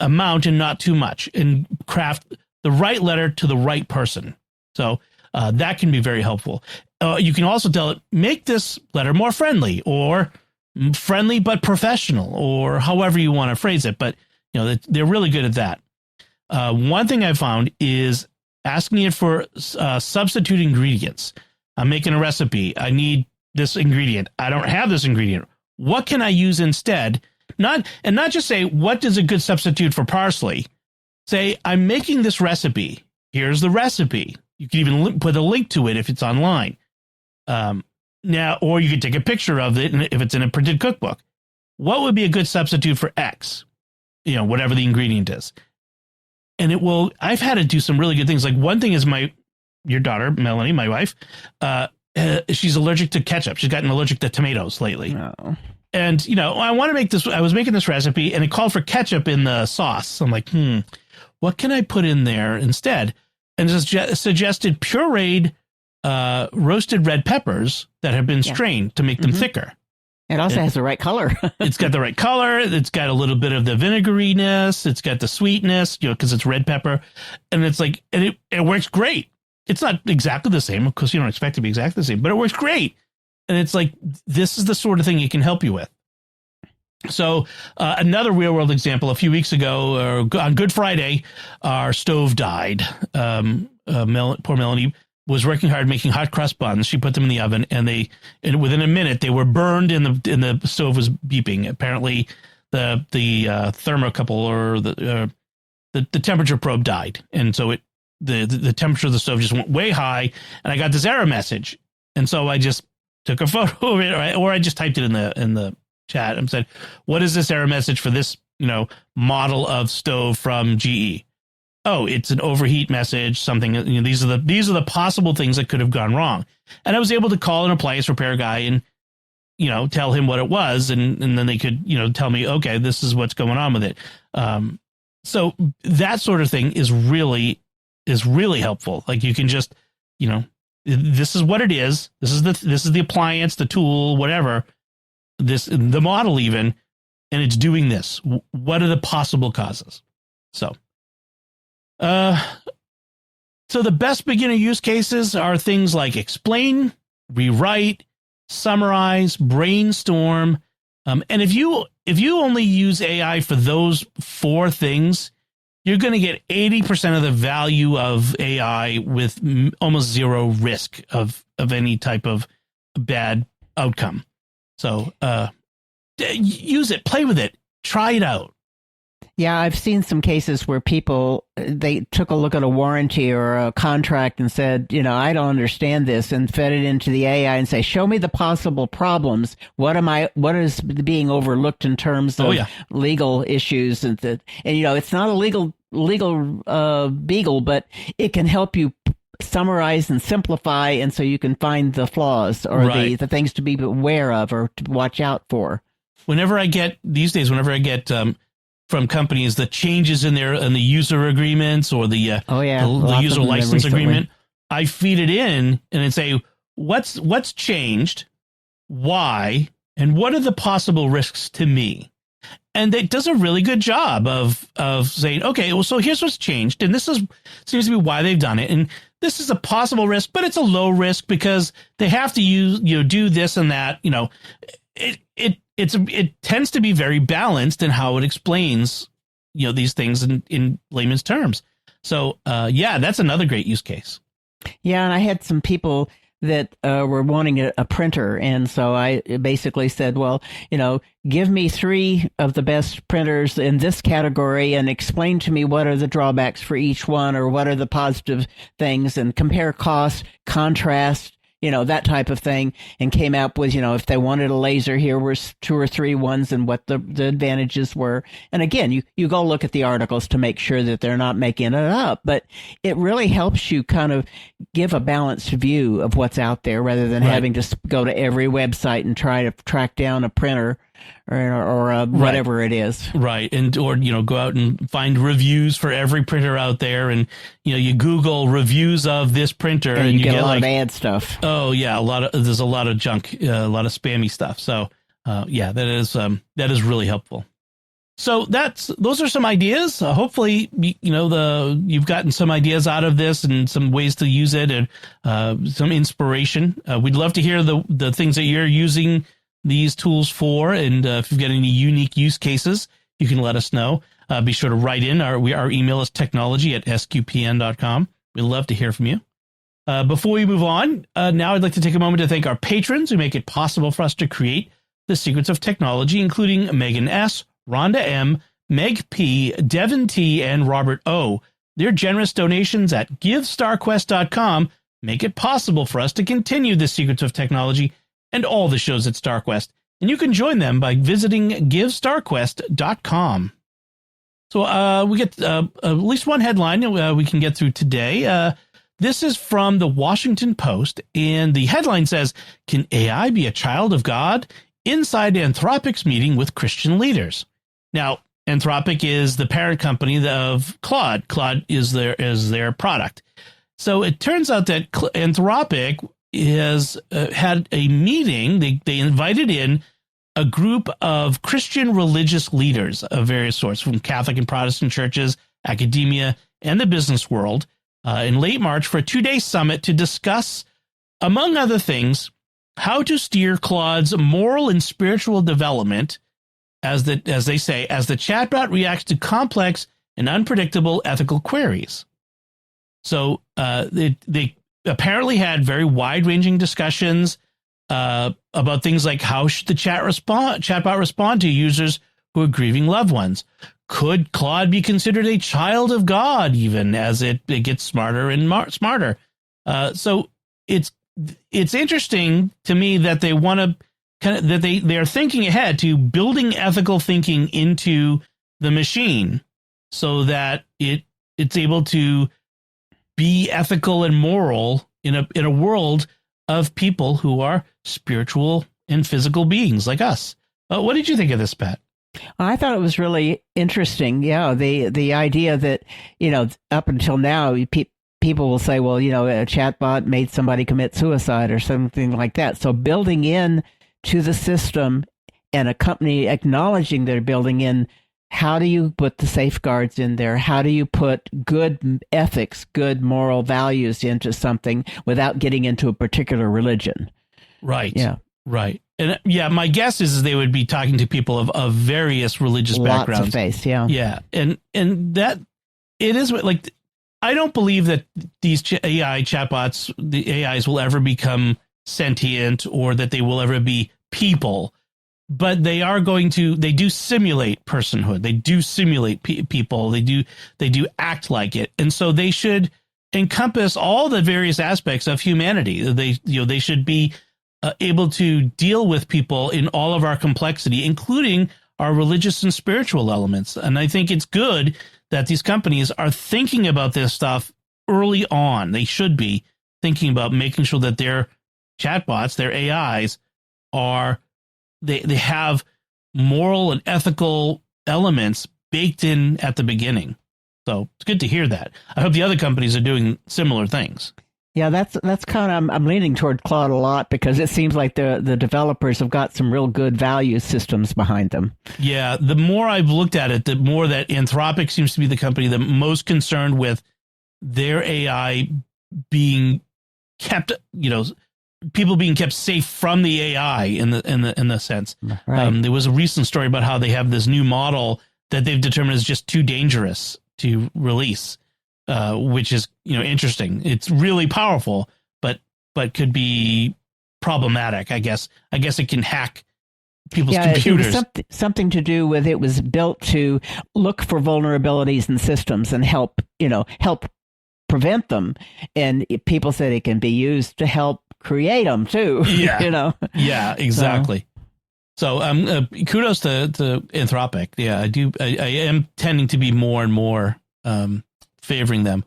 amount and not too much, and craft the right letter to the right person. So that can be very helpful. You can also tell it, make this letter more friendly, or friendly but professional, or however you want to phrase it. But they're really good at that. One thing I found is asking it for substitute ingredients. I'm making a recipe. I need this ingredient. I don't have this ingredient. What can I use instead? Not just say, what is a good substitute for parsley? Say, I'm making this recipe. Here's the recipe. You can even put a link to it if it's online. Now, or you could take a picture of it if it's in a printed cookbook. What would be a good substitute for X? Whatever the ingredient is. And it will, I've had it do some really good things. Like, one thing is your daughter, Melanie, my wife, she's allergic to ketchup. She's gotten allergic to tomatoes lately. Oh. And, I want to make this, I was making this recipe and it called for ketchup in the sauce. I'm like, what can I put in there instead? And it suggested pureed roasted red peppers that have been strained to make them thicker. It also has the right color. It's got the right color. It's got a little bit of the vinegariness. It's got the sweetness, because it's red pepper. And it's like, and it works great. It's not exactly the same. Of course, you don't expect it to be exactly the same, but it works great. And it's like, this is the sort of thing it can help you with. So another real world example, a few weeks ago, on Good Friday, our stove died. Poor Melanie was working hard making hot cross buns. She put them in the oven, and within a minute they were burned, and the stove was beeping. Apparently, the thermocouple, or the temperature probe died, and so the temperature of the stove just went way high, and I got this error message, and so I just took a photo of it, or I just typed it in the chat and said, "What is this error message for this model of stove from GE?" Oh, it's an overheat message, something, these are the possible things that could have gone wrong. And I was able to call an appliance repair guy and, tell him what it was. And then they could, tell me, okay, this is what's going on with it. So that sort of thing is really helpful. Like, you can just, this is what it is. This is the appliance, the tool, whatever, the model even, and it's doing this. What are the possible causes? So the best beginner use cases are things like explain, rewrite, summarize, brainstorm. And if you only use AI for those 4 things, you're going to get 80% of the value of AI with almost zero risk of any type of bad outcome. So use it, play with it, try it out. Yeah, I've seen some cases where people they took a look at a warranty or a contract and said, I don't understand this, and fed it into the AI and say, show me the possible problems. What is being overlooked in terms of legal issues, and it's not a legal beagle, but it can help you summarize and simplify, and so you can find the flaws or the things to be aware of or to watch out for. Whenever I get from companies the changes in the user agreements or the user license agreement, I feed it in and then say, what's changed, why, and what are the possible risks to me? And it does a really good job of saying, okay, well, so here's what's changed, and seems to be why they've done it, and this is a possible risk, but it's a low risk because they have to do this and that. It tends to be very balanced in how it explains these things in layman's terms. So that's another great use case. Yeah, and I had some people that were wanting a printer, and so I basically said, well, give me 3 of the best printers in this category and explain to me what are the drawbacks for each one or what are the positive things, and compare cost, contrast, that type of thing, and came up with, if they wanted a laser, here were 2 or 3 ones and what the advantages were. And again, you go look at the articles to make sure that they're not making it up, but it really helps you kind of give a balanced view of what's out there rather than having to go to every website and try to track down a printer or whatever it is. Right. Or go out and find reviews for every printer out there. And, you Google reviews of this printer and you get a lot of bad stuff. Oh yeah. There's a lot of junk, a lot of spammy stuff. So, that is really helpful. So those are some ideas. Hopefully, you've gotten some ideas out of this and some ways to use it and some inspiration. We'd love to hear the things that you're using these tools for, and if you've got any unique use cases, you can let us know. Be sure to write in. Our email is technology@sqpn.com. We'd love to hear from you. Before we move on, now I'd like to take a moment to thank our patrons who make it possible for us to create the Secrets of Technology, including Megan S., Rhonda M., Meg P., Devin T., and Robert O. Their generous donations at GiveStarQuest.com make it possible for us to continue the Secrets of Technology and all the shows at StarQuest, and you can join them by visiting GiveStarQuest.com. So we get at least one headline we can get through today. This is from the Washington Post, and the headline says, "Can AI be a child of God? Inside Anthropic's meeting with Christian leaders." Now, Anthropic is the parent company of Claude. Claude is their product. So it turns out that Anthropic has had a meeting. They invited in a group of Christian religious leaders of various sorts from Catholic and Protestant churches, academia, and the business world in late March for a 2-day summit to discuss, among other things, how to steer Claude's moral and spiritual development as the chatbot reacts to complex and unpredictable ethical queries. So they apparently had very wide-ranging discussions about things like how should the chatbot respond to users who are grieving loved ones? Could Claude be considered a child of God even as it gets smarter and smarter? So it's interesting to me that they want to they're thinking ahead to building ethical thinking into the machine so that it's able to be ethical and moral in a world of people who are spiritual and physical beings like us. What did you think of this, Pat? I thought it was really interesting. Yeah, the idea that, up until now, people will say, well, a chatbot made somebody commit suicide or something like that. So building in to the system and a company acknowledging they're building in, how do you put the safeguards in there? How do you put good ethics, good moral values into something without getting into a particular religion? Right. Yeah. Right. And my guess is they would be talking to people of various religious backgrounds. Lots of faith, yeah. Yeah. And that it is like, I don't believe that these AI chatbots, the AIs will ever become sentient or that they will ever be people. but they do simulate personhood. They do simulate people. They do act like it. And so they should encompass all the various aspects of humanity. They should be able to deal with people in all of our complexity, including our religious and spiritual elements. And I think it's good that these companies are thinking about this stuff early on. They should be thinking about making sure that their chatbots, their AIs, they have moral and ethical elements baked in at the beginning. So it's good to hear that. I hope the other companies are doing similar things. Yeah, that's kind of, I'm leaning toward Claude a lot because it seems like the developers have got some real good value systems behind them. Yeah, the more I've looked at it, the more that Anthropic seems to be the company that most concerned with their AI being kept, people being kept safe from the AI in the sense. Right. There was a recent story about how they have this new model that they've determined is just too dangerous to release. Which is, interesting. It's really powerful, but could be problematic. I guess it can hack people's computers. It was something to do with it was built to look for vulnerabilities in systems and help prevent them. And people said it can be used to help create them too. Yeah, Yeah, exactly. So kudos to Anthropic. Yeah, I am tending to be more and more favoring them.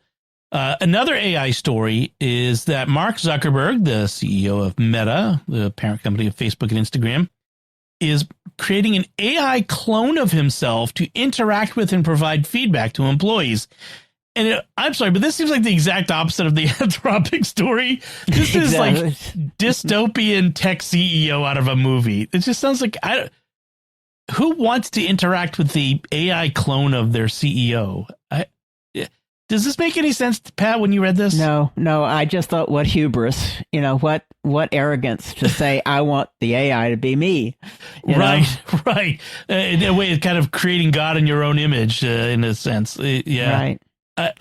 Another AI story is that Mark Zuckerberg, the CEO of Meta, the parent company of Facebook and Instagram, is creating an AI clone of himself to interact with and provide feedback to employees. And I'm sorry, but this seems like the exact opposite of the Anthropic story. This is like dystopian tech CEO out of a movie. It just sounds like who wants to interact with the AI clone of their CEO? Does this make any sense, Pat, when you read this? No. I just thought, what hubris, what arrogance to say, I want the AI to be me. Right. In a way, it's kind of creating God in your own image, in a sense. Yeah. Right.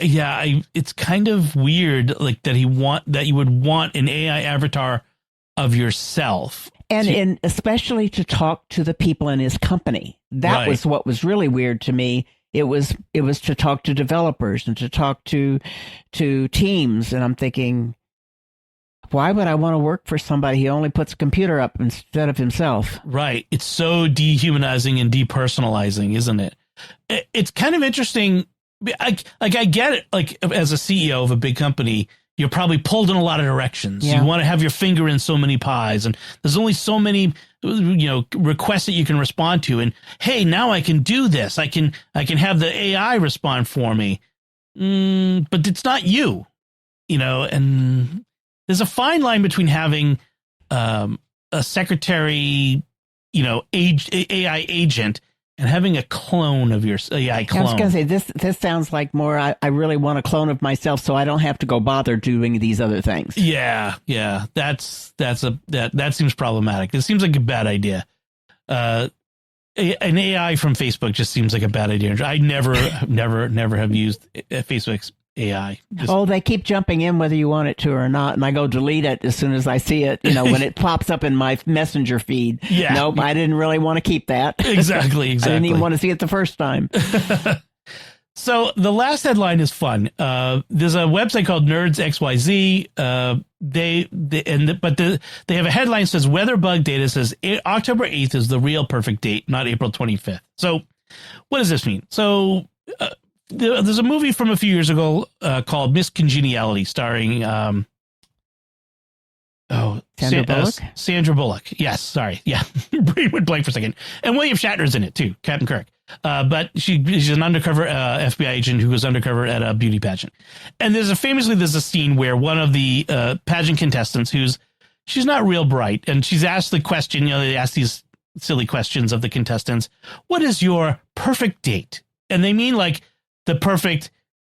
It's kind of weird, like that you would want an AI avatar of yourself. And especially to talk to the people in his company. That was what was really weird to me. It was to talk to developers and to talk to teams. And I'm thinking, why would I want to work for somebody who only puts a computer up instead of himself? Right. It's so dehumanizing and depersonalizing, isn't it? It's kind of interesting. I get it. Like, as a CEO of a big company, you're probably pulled in a lot of directions. Yeah. You want to have your finger in so many pies, and there's only so many, requests that you can respond to. And hey, now I can do this. I can have the AI respond for me. But it's not you, and there's a fine line between having a secretary, AI agent, and having a clone of your AI clone. I was going to say, this sounds like more, I really want a clone of myself so I don't have to go bother doing these other things. Yeah. That seems problematic. It seems like a bad idea. An AI from Facebook just seems like a bad idea. I never have used Facebook's AI. They keep jumping in whether you want it to or not, and I go delete it as soon as I see it. When it pops up in my messenger feed. Yeah. Nope, I didn't really want to keep that. Exactly. I didn't even want to see it the first time. So the last headline is fun. There's a website called Nerds XYZ. They have a headline that says weather bug data says October 8th is the real perfect date, not April 25th. So what does this mean? So there's a movie from a few years ago called Miss Congeniality, starring Sandra Bullock. Sandra Bullock. Yes, sorry. Yeah, Bree went blank for a second. And William Shatner's in it too, Captain Kirk. But she's an undercover FBI agent who goes undercover at a beauty pageant. And there's a scene where one of the pageant contestants, she's not real bright, and she's asked the question. They ask these silly questions of the contestants. What is your perfect date? And they mean like the perfect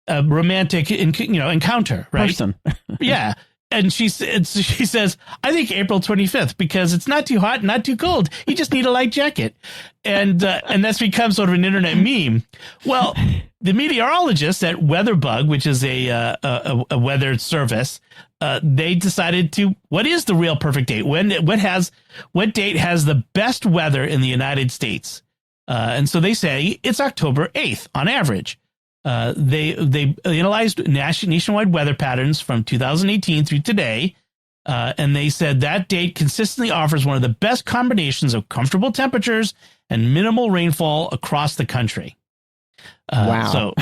romantic encounter, right? Person. Yeah. And she says, I think April 25th, because it's not too hot, not too cold. You just need a light jacket. And that's become sort of an internet meme. Well, the meteorologists at WeatherBug, which is a weather service, they decided what is the real perfect date? What date has the best weather in the United States? And so they say it's October 8th on average. They analyzed nationwide weather patterns from 2018 through today, and they said that date consistently offers one of the best combinations of comfortable temperatures and minimal rainfall across the country. Wow. So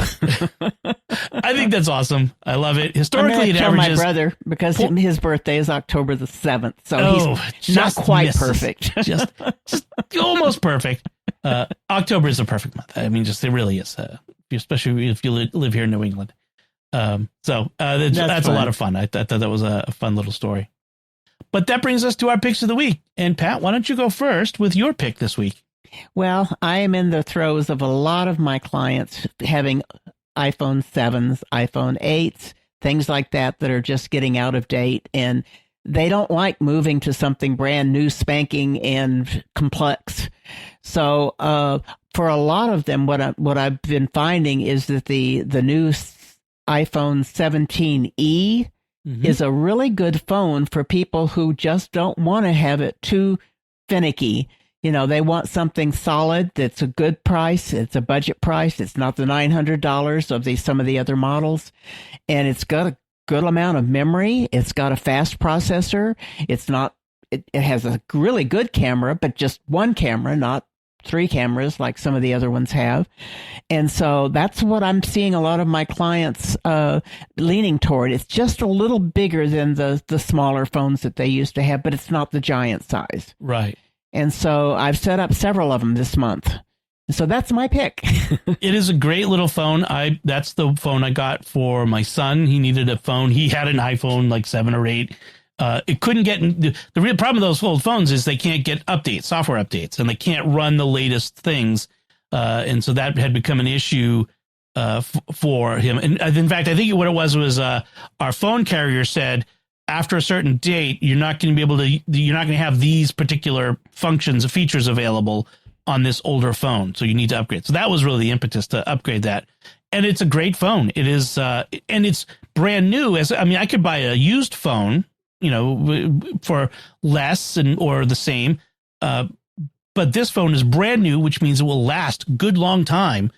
I think that's awesome. I love it. Historically, it averages my brother, because his birthday is October the 7th. So he's not quite perfect. just almost perfect. October is a perfect month. I mean, it really is. Especially if you live here in New England. That's a lot of fun. I thought that was a fun little story. But that brings us to our picks of the week. And Pat, why don't you go first with your pick this week? Well, I am in the throes of a lot of my clients having iPhone 7s, iPhone 8s, things like that are just getting out of date. And they don't like moving to something brand new, spanking, and complex. So for a lot of them, what I've been finding is that the new iPhone 17e is a really good phone for people who just don't want to have it too finicky. You know, they want something solid that's a good price. It's a budget price. It's not the $900 of some of the other models, and it's got a good amount of memory. It's got a fast processor. It has a really good camera, but just one camera, not 3 cameras like some of the other ones have. And so that's what I'm seeing a lot of my clients leaning toward. It's just a little bigger than the smaller phones that they used to have, but it's not the giant size. Right. And so I've set up several of them this month. So that's my pick. It is a great little phone. That's the phone I got for my son. He needed a phone. He had an iPhone like 7 or 8. It couldn't get the real problem with those old phones is they can't get software updates, and they can't run the latest things. And so that had become an issue for him. And in fact, I think what it was our phone carrier said, after a certain date, you're not going to have these particular features available on this older phone. So you need to upgrade. So that was really the impetus to upgrade that. And it's a great phone. It is, and it's brand new. I could buy a used phone, for less or the same. But this phone is brand new, which means it will last a good long time.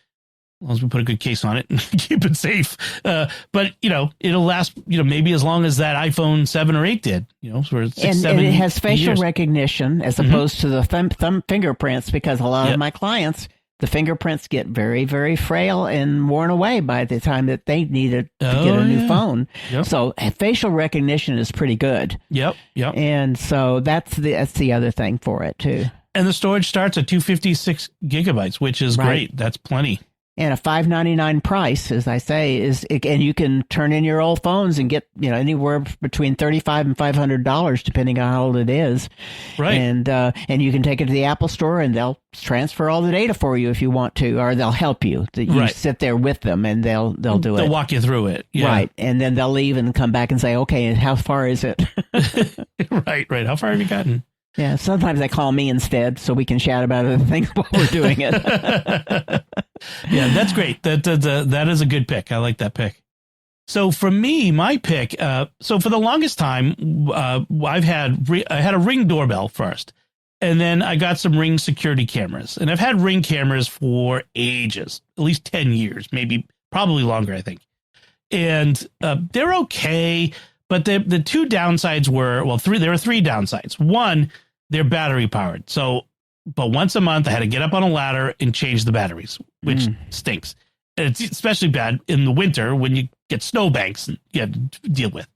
As long as we put a good case on it and keep it safe. But, it'll last, maybe as long as that iPhone 7 or 8 did, for 6, 7 and it has facial years. Recognition as opposed to the thumb fingerprints, because a lot of my clients, the fingerprints get very, very frail and worn away by the time that they need to get a new phone. Yep. So facial recognition is pretty good. Yep. And so that's the other thing for it, too. And the storage starts at 256 gigabytes, which is great. That's plenty. And a $599 price, as I say, and you can turn in your old phones and get anywhere between $35 and $500, depending on how old it is. Right. And you can take it to the Apple Store, and they'll transfer all the data for you if you want to, or they'll help you. You sit there with them, and they'll do it. They'll walk you through it. Yeah. Right, and then they'll leave and come back and say, "Okay, and how far is it?" Right. How far have you gotten? Yeah, sometimes they call me instead so we can chat about other things while we're doing it. Yeah, that's great. That is a good pick. I like that pick. So for me, my pick, so for the longest time, I had a Ring doorbell first, and then I got some Ring security cameras. And I've had Ring cameras for ages, at least 10 years, probably longer, I think. And they're okay. But the two downsides were, there were 3 downsides. One, they're battery powered. But once a month I had to get up on a ladder and change the batteries, which stinks. And it's especially bad in the winter when you get snowbanks and you have to deal with.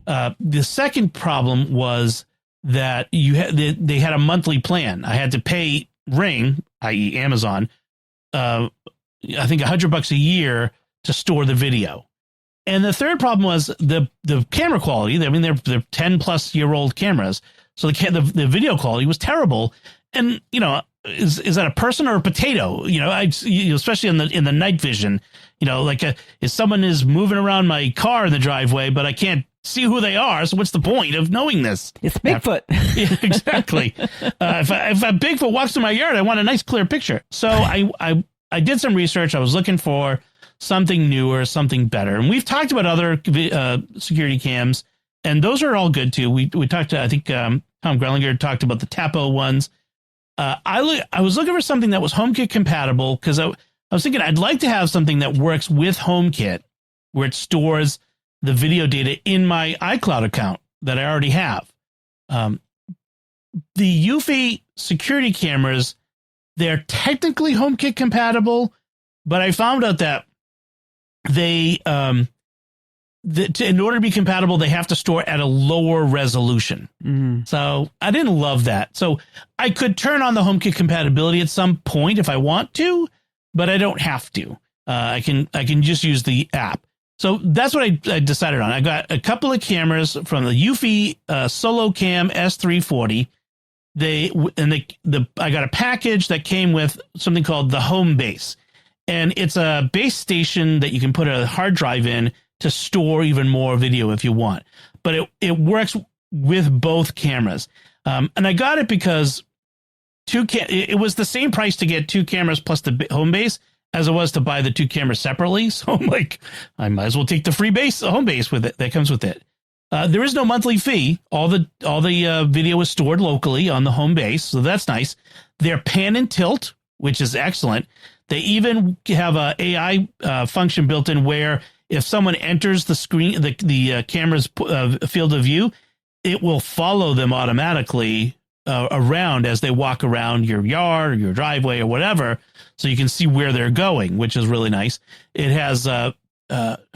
The second problem was that they had a monthly plan. I had to pay Ring, i.e. Amazon, I think $100 a year to store the video. And the third problem was the camera quality. I mean, they're 10-plus-year-old cameras, so the video quality was terrible. And is that a person or a potato? Especially in the night vision. If someone is moving around my car in the driveway, but I can't see who they are. So what's the point of knowing this? It's Bigfoot. Yeah, exactly. If a Bigfoot walks through my yard, I want a nice clear picture. So I did some research. I was looking for something newer, something better. And we've talked about other security cams, and those are all good too. We talked to, I think Tom Grellinger talked about the Tapo ones. I was looking for something that was HomeKit compatible because I was thinking I'd like to have something that works with HomeKit where it stores the video data in my iCloud account that I already have. The Eufy security cameras, they're technically HomeKit compatible, but I found out that they in order to be compatible, they have to store at a lower resolution. So I didn't love that. So I could turn on the HomeKit compatibility at some point if I want to, but I don't have to. I can just use the app. So that's what I decided on. I got a couple of cameras from the Eufy Solo Cam S340. I got a package that came with something called the Home Base. And it's a base station that you can put a hard drive in to store even more video if you want. But it works with both cameras. And I got it because it was the same price to get two cameras plus the home base as it was to buy the two cameras separately. So I'm like, I might as well take the free home base with it that comes with it. There is no monthly fee. All the video is stored locally on the home base, so that's nice. They're pan and tilt, which is excellent. They even have a AI function built in where if someone enters the screen, the camera's field of view, it will follow them automatically around as they walk around your yard or your driveway or whatever, so you can see where they're going, which is really nice. It has, I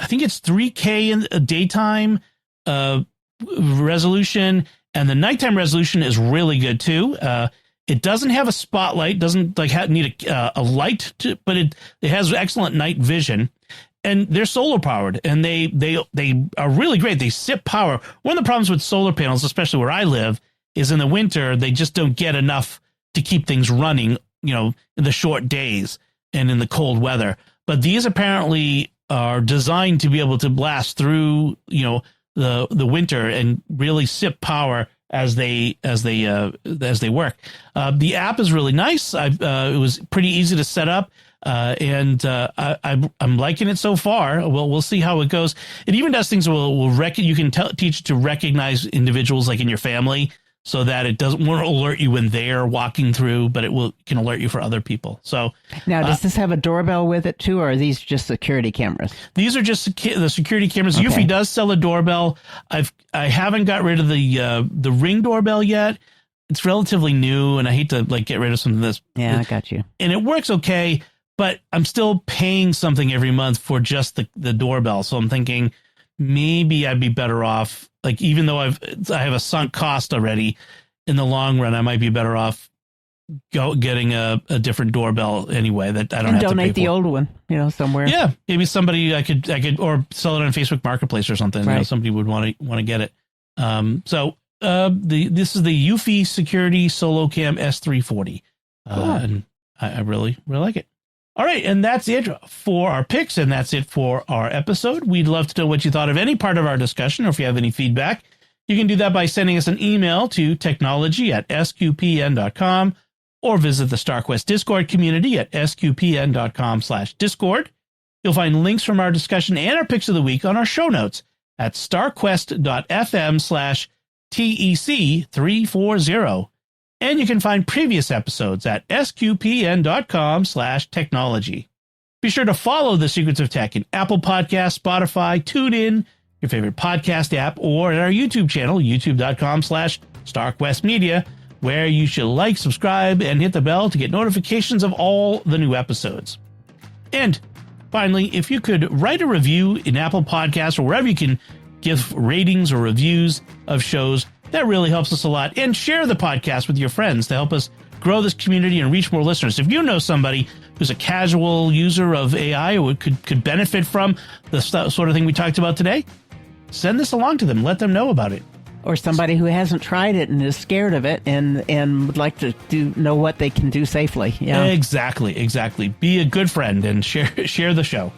think it's 3K in a daytime resolution, and the nighttime resolution is really good too. It doesn't have a spotlight, doesn't need a light, but it has excellent night vision. And they're solar powered, and they are really great. They sip power. One of the problems with solar panels, especially where I live, is in the winter they just don't get enough to keep things running, in the short days and in the cold weather. But these apparently are designed to be able to last through, the winter and really sip power as they work. The app is really nice. It was pretty easy to set up. And I'm liking it so far. We'll see how it goes. It even does things you can teach it to recognize individuals like in your family, so that it won't alert you when they're walking through, but can alert you for other people. So now, does this have a doorbell with it too, or are these just security cameras? These are just the security cameras. Okay. Eufy does sell a doorbell. I haven't got rid of the Ring doorbell yet. It's relatively new, and I hate to get rid of some of this. Yeah, I got you. And it works okay. But I'm still paying something every month for just the doorbell. So I'm thinking maybe I'd be better off, even though I have a sunk cost already, in the long run, I might be better off getting a different doorbell anyway that I don't have to pay for. And donate the old one, somewhere. Yeah, maybe somebody I could or sell it on Facebook Marketplace or something. Right. Somebody would want to get it. This is the Eufy Security Solo Cam S340. Cool. And I really, really like it. All right, and that's it for our picks, and that's it for our episode. We'd love to know what you thought of any part of our discussion, or if you have any feedback. You can do that by sending us an email to technology@sqpn.com, or visit the StarQuest Discord community at sqpn.com/discord. You'll find links from our discussion and our picks of the week on our show notes at starquest.fm/TEC340. And you can find previous episodes at sqpn.com/technology. Be sure to follow The Secrets of Tech in Apple Podcasts, Spotify, TuneIn, your favorite podcast app, or at our YouTube channel, youtube.com/StarQuestMedia, where you should like, subscribe, and hit the bell to get notifications of all the new episodes. And finally, if you could write a review in Apple Podcasts or wherever you can give ratings or reviews of shows, that really helps us a lot. And share the podcast with your friends to help us grow this community and reach more listeners. If you know somebody who's a casual user of AI or could benefit from the sort of thing we talked about today, send this along to them. Let them know about it. Or somebody who hasn't tried it and is scared of it and would like to know what they can do safely. Yeah. Exactly. Be a good friend and share the show.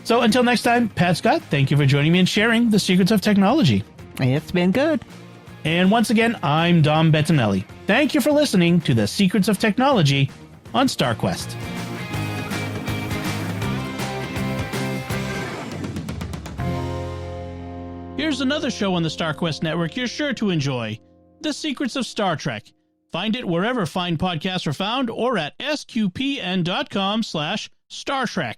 So until next time, Pat Scott, thank you for joining me and sharing the secrets of technology. It's been good. And once again, I'm Dom Bettinelli. Thank you for listening to the Secrets of Technology on StarQuest. Here's another show on the StarQuest network you're sure to enjoy, The Secrets of Star Trek. Find it wherever fine podcasts are found or at sqpn.com/Star Trek.